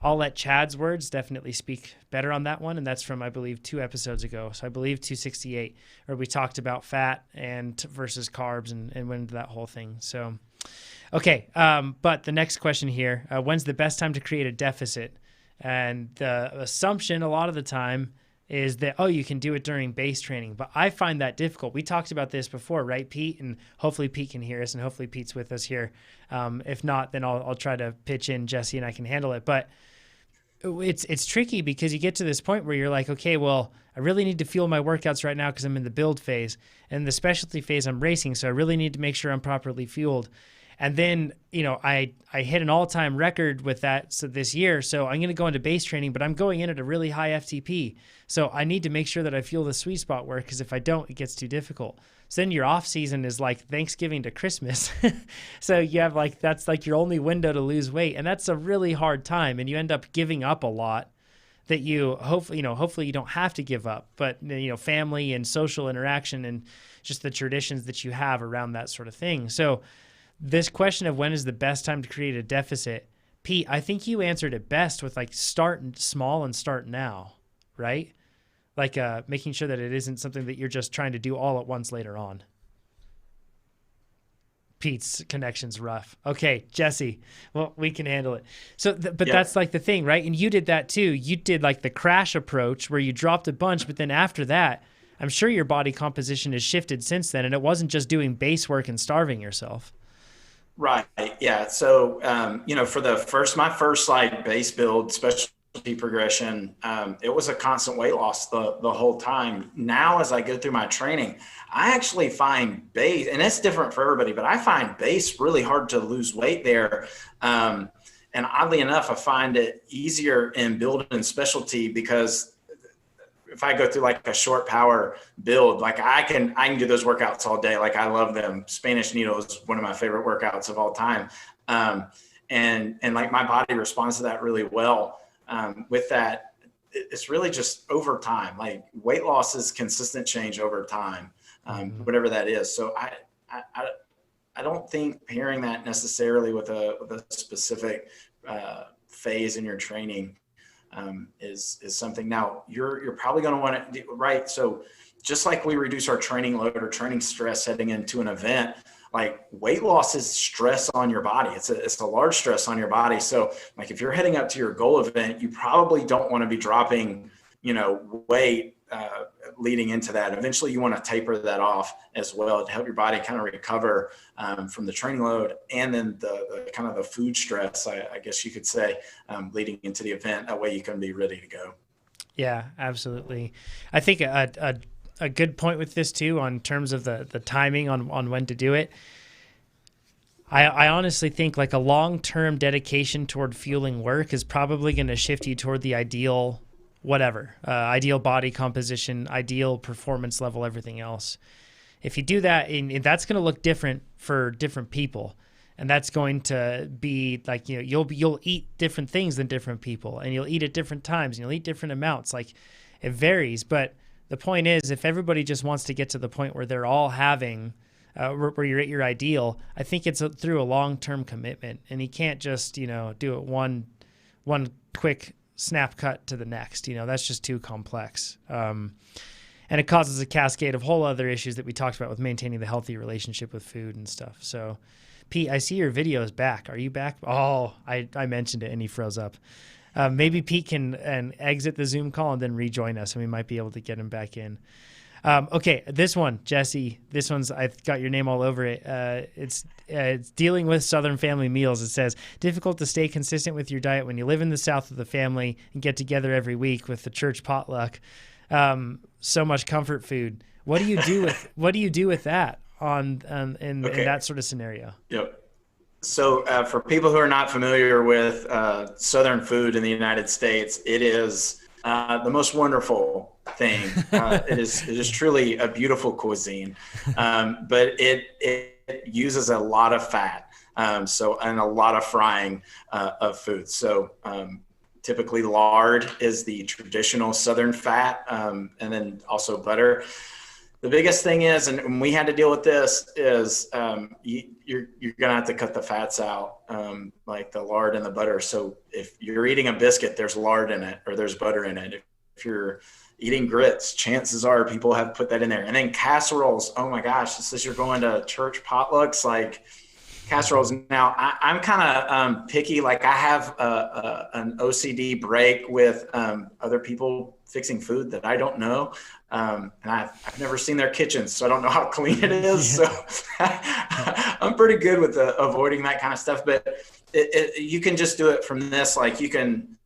I'll let Chad's words definitely speak better on that one. And that's from, I believe, 2 episodes ago. So I believe 268, where we talked about fat and versus carbs and went into that whole thing. So, okay. But the next question here, when's the best time to create a deficit? And the assumption a lot of the time is that, you can do it during base training. But I find that difficult. We talked about this before, right, Pete? And hopefully Pete can hear us, and hopefully Pete's with us here. If not, then I'll try to pitch in, Jesse, and I can handle it. But it's tricky because you get to this point where you're like, okay, well, I really need to fuel my workouts right now because I'm in the build phase, and the specialty phase I'm racing. So I really need to make sure I'm properly fueled. And then, I hit an all-time record with that this year. So I'm going to go into base training, but I'm going in at a really high FTP. So I need to make sure that I fuel the sweet spot work, because if I don't, it gets too difficult. So then your off season is like Thanksgiving to Christmas. So you have that's like your only window to lose weight. And that's a really hard time. And you end up giving up a lot that you hopefully you don't have to give up, but family and social interaction and just the traditions that you have around that sort of thing. So this question of when is the best time to create a deficit, Pete, I think you answered it best with start small and start now, right? Like making sure that it isn't something that you're just trying to do all at once later on. Pete's connection's rough. Okay, Jesse, well, we can handle it. So, but yeah, that's the thing, right? And you did that too. You did the crash approach where you dropped a bunch, but then after that, I'm sure your body composition has shifted since then, and it wasn't just doing base work and starving yourself. Right. Yeah. So, for my first base build, specialty progression, it was a constant weight loss the whole time. Now, as I go through my training, I actually find base, and it's different for everybody, but I find base really hard to lose weight there. And oddly enough, I find it easier in build and specialty, because if I go through a short power build, I can do those workouts all day. I love them. Spanish needle is one of my favorite workouts of all time. And my body responds to that really well. With that, it's really just over time. Weight loss is consistent change over time, whatever that is. So I don't think pairing that necessarily with a specific phase in your training is something. Now you're probably going to want to, right? So just like we reduce our training load or training stress heading into an event, weight loss is stress on your body. It's a large stress on your body. So if you're heading up to your goal event, you probably don't want to be dropping, weight leading into that. Eventually you want to taper that off as well to help your body kind of recover from the training load, and then the kind of the food stress, I guess you could say, leading into the event. That way you can be ready to go. Yeah, absolutely. I think a good point with this too, on terms of the timing on when to do it. I honestly think like a long-term dedication toward fueling work is probably going to shift you toward the ideal whatever, ideal body composition, ideal performance level, everything else. If you do that, and that's going to look different for different people. And that's going to be like, you'll eat different things than different people, and you'll eat at different times, and you'll eat different amounts. Like, it varies. But the point is, if everybody just wants to get to the point where they're all having where you're at your ideal, I think it's through a long-term commitment, and you can't just, do it one quick snap cut to the next. That's just too complex. And it causes a cascade of whole other issues that we talked about with maintaining the healthy relationship with food and stuff. So, Pete, I see your video is back. Are you back? Oh, I mentioned it and he froze up. Maybe Pete can exit the Zoom call and then rejoin us, and we might be able to get him back in. Okay, this one, Jesse, I've got your name all over it. It's dealing with Southern family meals. It says, difficult to stay consistent with your diet when you live in the South with the family and get together every week with the church potluck. So much comfort food. What do you do with that in that sort of scenario? Yep. So for people who are not familiar with Southern food in the United States, it is the most wonderful thing. It is truly a beautiful cuisine, but it uses a lot of fat, and a lot of frying of food. So typically lard is the traditional Southern fat, and then also butter. The biggest thing is, and we had to deal with this, is you're going to have to cut the fats out, like the lard and the butter. So if you're eating a biscuit, there's lard in it or there's butter in it. If you're eating grits, chances are people have put that in there. And then casseroles, oh my gosh, this is, you're going to church potlucks, like casseroles. Now, I'm kind of picky. Like I have an OCD break with other people fixing food that I don't know. And I've never seen their kitchens, so I don't know how clean it is. So I'm pretty good with avoiding that kind of stuff. But you can just do it from this. Like you can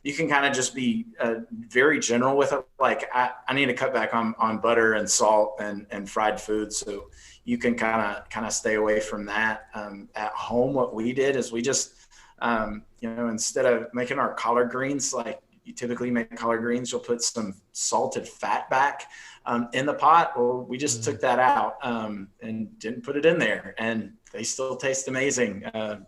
kind of just be very general with it. Like I need to cut back on butter and salt and fried food. So you can kind of stay away from that. At home, what we did is we just, instead of making our collard greens, like you typically make collard greens, you'll put some salted fat back in the pot. Well, we just took that out and didn't put it in there, and they still taste amazing.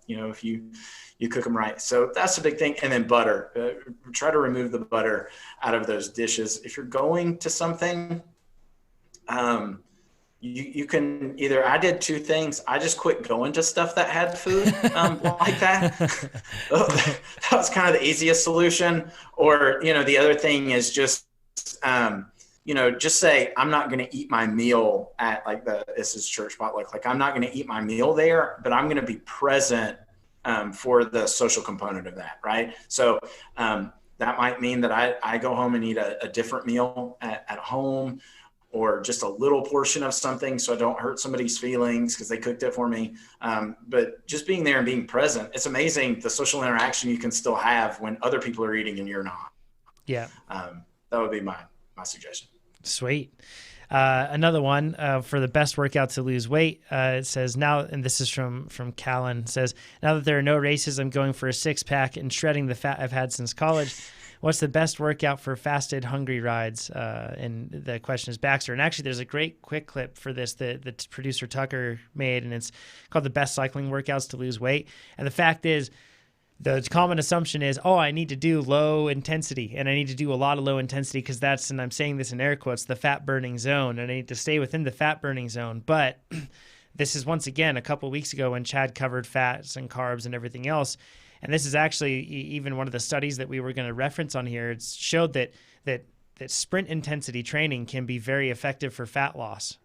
If you cook them right. So that's a big thing. And then butter. Try to remove the butter out of those dishes. If you're going to something, you can either, I did two things. I just quit going to stuff that had food like that. That was kind of the easiest solution. Or, the other thing is just, just say, I'm not going to eat my meal at this is church potluck. Like I'm not going to eat my meal there, but I'm going to be present for the social component of that. Right. So that might mean that I go home and eat a different meal at home, or just a little portion of something so I don't hurt somebody's feelings because they cooked it for me. But just being there and being present, it's amazing the social interaction you can still have when other people are eating and you're not. Yeah. That would be my suggestion. Sweet. Another one for the best workout to lose weight. It says now, and this is from Callan, says, now that there are no races, I'm going for a 6-pack and shredding the fat I've had since college. What's the best workout for fasted, hungry rides? And the question is Baxter. And actually, there's a great quick clip for this that producer Tucker made, and it's called The Best Cycling Workouts to Lose Weight. And the fact is, the common assumption is, I need to do low intensity, and I need to do a lot of low intensity because that's, and I'm saying this in air quotes, the fat burning zone, and I need to stay within the fat burning zone. But this is, once again, a couple of weeks ago when Chad covered fats and carbs and everything else. And this is actually even one of the studies that we were going to reference on here. It showed that sprint intensity training can be very effective for fat loss.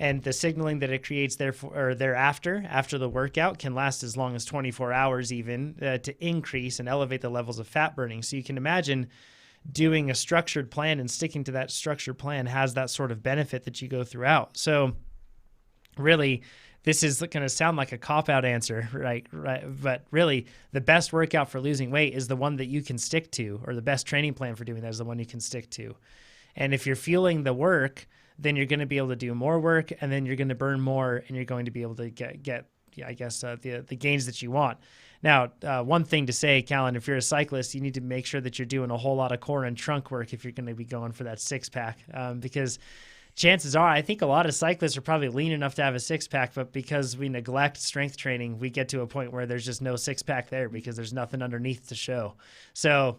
And the signaling that it creates thereafter, after the workout, can last as long as 24 hours even to increase and elevate the levels of fat burning. So you can imagine doing a structured plan and sticking to that structured plan has that sort of benefit that you go throughout. So really, this is going to sound like a cop-out answer, right? But really, the best workout for losing weight is the one that you can stick to, or the best training plan for doing that is the one you can stick to. And if you're feeling the work, then you're going to be able to do more work, and then you're going to burn more, and you're going to be able to get I guess, the gains that you want. Now, one thing to say, Callan, if you're a cyclist, you need to make sure that you're doing a whole lot of core and trunk work if you're going to be going for that 6-pack, because chances are, I think a lot of cyclists are probably lean enough to have a 6-pack, but because we neglect strength training, we get to a point where there's just no 6-pack there because there's nothing underneath to show. So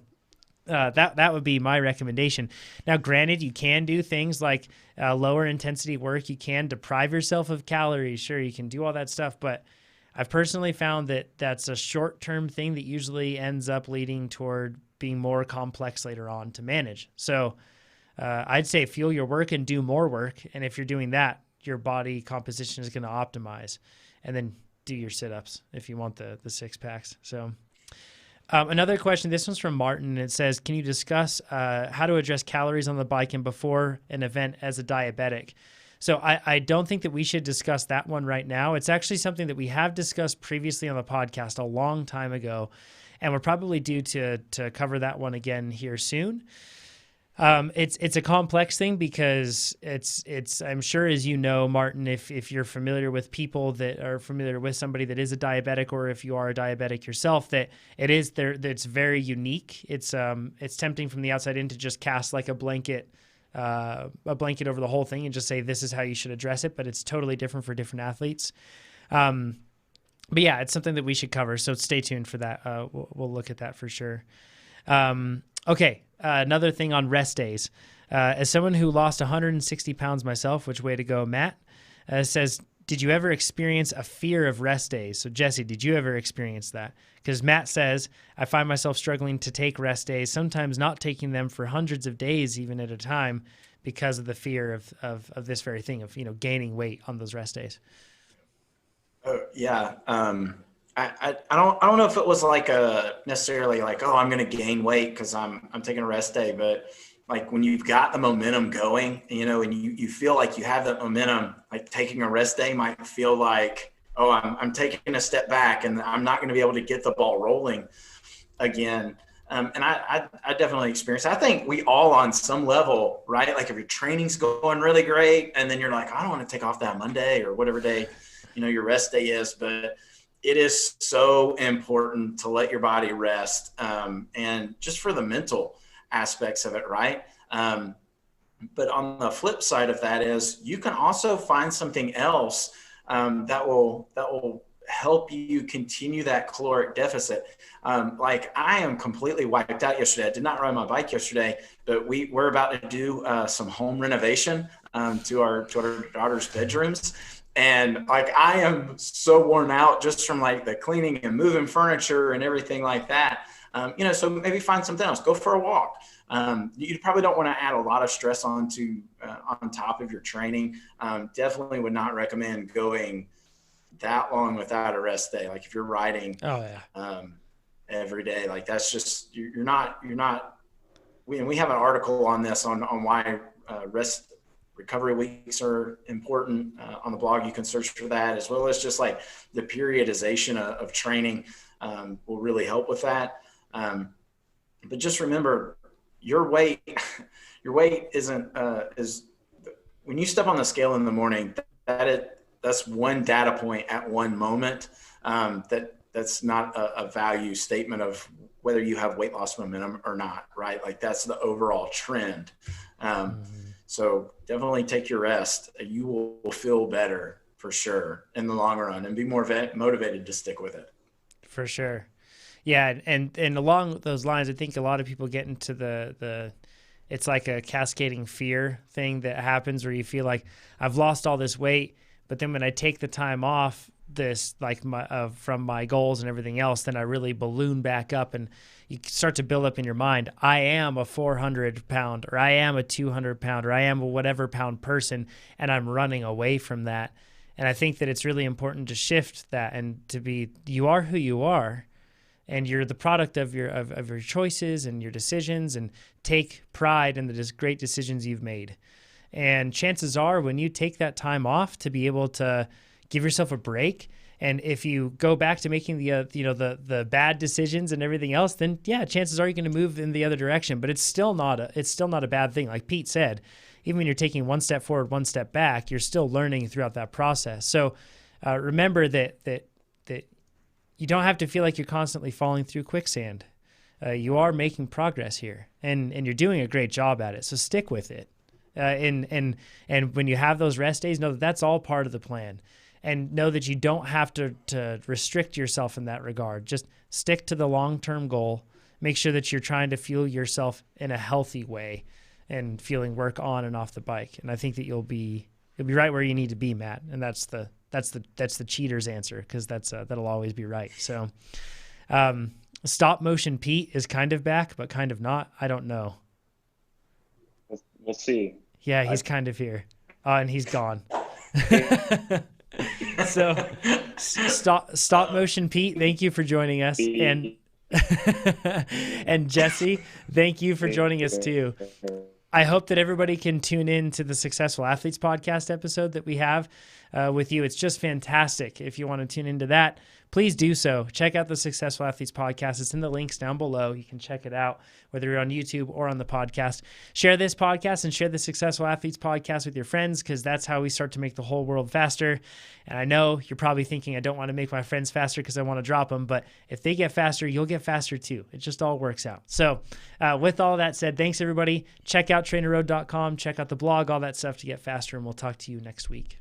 that would be my recommendation. Now, granted, you can do things like lower intensity work. You can deprive yourself of calories. Sure, you can do all that stuff, but I've personally found that that's a short-term thing that usually ends up leading toward being more complex later on to manage. So I'd say fuel your work and do more work. And if you're doing that, your body composition is going to optimize. And then do your sit-ups if you want the 6-packs. So another question, this one's from Martin. It says, can you discuss how to address calories on the bike and before an event as a diabetic? So I don't think that we should discuss that one right now. It's actually something that we have discussed previously on the podcast a long time ago, and we're probably due to cover that one again here soon. It's a complex thing because it's I'm sure, as you know, Martin, if you're familiar with people that are familiar with somebody that is a diabetic, or if you are a diabetic yourself, that it's very unique. It's tempting from the outside in to just cast like a blanket over the whole thing and just say this is how you should address it, but it's totally different for different athletes. But yeah, it's something that we should cover, so stay tuned for that. We'll look at that for sure. Okay, another thing on rest days. As someone who lost 160 pounds myself, which way to go, Matt, says, did you ever experience a fear of rest days? So Jesse, did you ever experience that? Because Matt says, I find myself struggling to take rest days, sometimes not taking them for hundreds of days even at a time because of the fear of this very thing of, gaining weight on those rest days. Yeah. I don't know if it was like necessarily like, oh, I'm going to gain weight because I'm taking a rest day, but like when you've got the momentum going, and you feel like you have that momentum, like taking a rest day might feel like, oh, I'm taking a step back and I'm not going to be able to get the ball rolling again. And I definitely experienced, I think we all on some level, right? Like if your training's going really great and then you're like, I don't want to take off that Monday or whatever day, your rest day is, but it is so important to let your body rest. And just for the mental aspects of it, right? But on the flip side of that is you can also find something else that will help you continue that caloric deficit. Like I am completely wiped out yesterday. I did not ride my bike yesterday, but we're about to do some home renovation to our daughter's bedrooms. And like, I am so worn out just from like the cleaning and moving furniture and everything like that. So maybe find something else, go for a walk. You probably don't want to add a lot of stress on top of your training. Definitely would not recommend going that long without a rest day. Like if you're riding, every day, like that's just, you're not, we have an article on this on why recovery weeks are important on the blog. You can search for that, as well as just like the periodization of training will really help with that. But just remember, your weight isn't is when you step on the scale in the morning, that's one data point at one moment. That's not a value statement of whether you have weight loss momentum or not, right? Like that's the overall trend. So definitely take your rest. You will feel better for sure in the long run and be more motivated to stick with it. For sure. Yeah. And along those lines, I think a lot of people get into the it's like a cascading fear thing that happens where you feel like I've lost all this weight, but then when I take the time off this, like from my goals and everything else, then I really balloon back up and you start to build up in your mind, I am a 400 pound, or I am a 200 pound, or I am a whatever pound person, and I'm running away from that. And I think that it's really important to shift that and to be, you are who you are, and you're the product of your choices and your decisions, and take pride in the great decisions you've made. And chances are when you take that time off to be able to give yourself a break, and if you go back to making the bad decisions and everything else, then yeah, chances are you're going to move in the other direction. But it's still not a bad thing. Like Pete said, even when you're taking one step forward, one step back, you're still learning throughout that process. So remember that you don't have to feel like you're constantly falling through quicksand. You are making progress here, and you're doing a great job at it. So stick with it. And when you have those rest days, know that that's all part of the plan, and know that you don't have to restrict yourself in that regard. Just stick to the long-term goal. Make sure that you're trying to fuel yourself in a healthy way and feeling work on and off the bike. And I think that you'll be right where you need to be, Matt. And that's the cheater's answer, because that'll always be right. So, Stop Motion Pete is kind of back, but kind of not. I don't know. We'll see. Yeah, he's kind of here. And he's gone. So Stop Motion Pete, thank you for joining us. And and Jesse, thank you for joining us too. I hope that everybody can tune in to the Successful Athletes podcast episode that we have with you. It's just fantastic. If you want to tune into that, please do so. Check out the Successful Athletes podcast. It's in the links down below. You can check it out, whether you're on YouTube or on the podcast. Share this podcast and share the Successful Athletes podcast with your friends, because that's how we start to make the whole world faster. And I know you're probably thinking, I don't want to make my friends faster because I want to drop them. But if they get faster, you'll get faster too. It just all works out. So with all that said, thanks everybody. Check out TrainerRoad.com. Check out the blog, all that stuff to get faster. And we'll talk to you next week.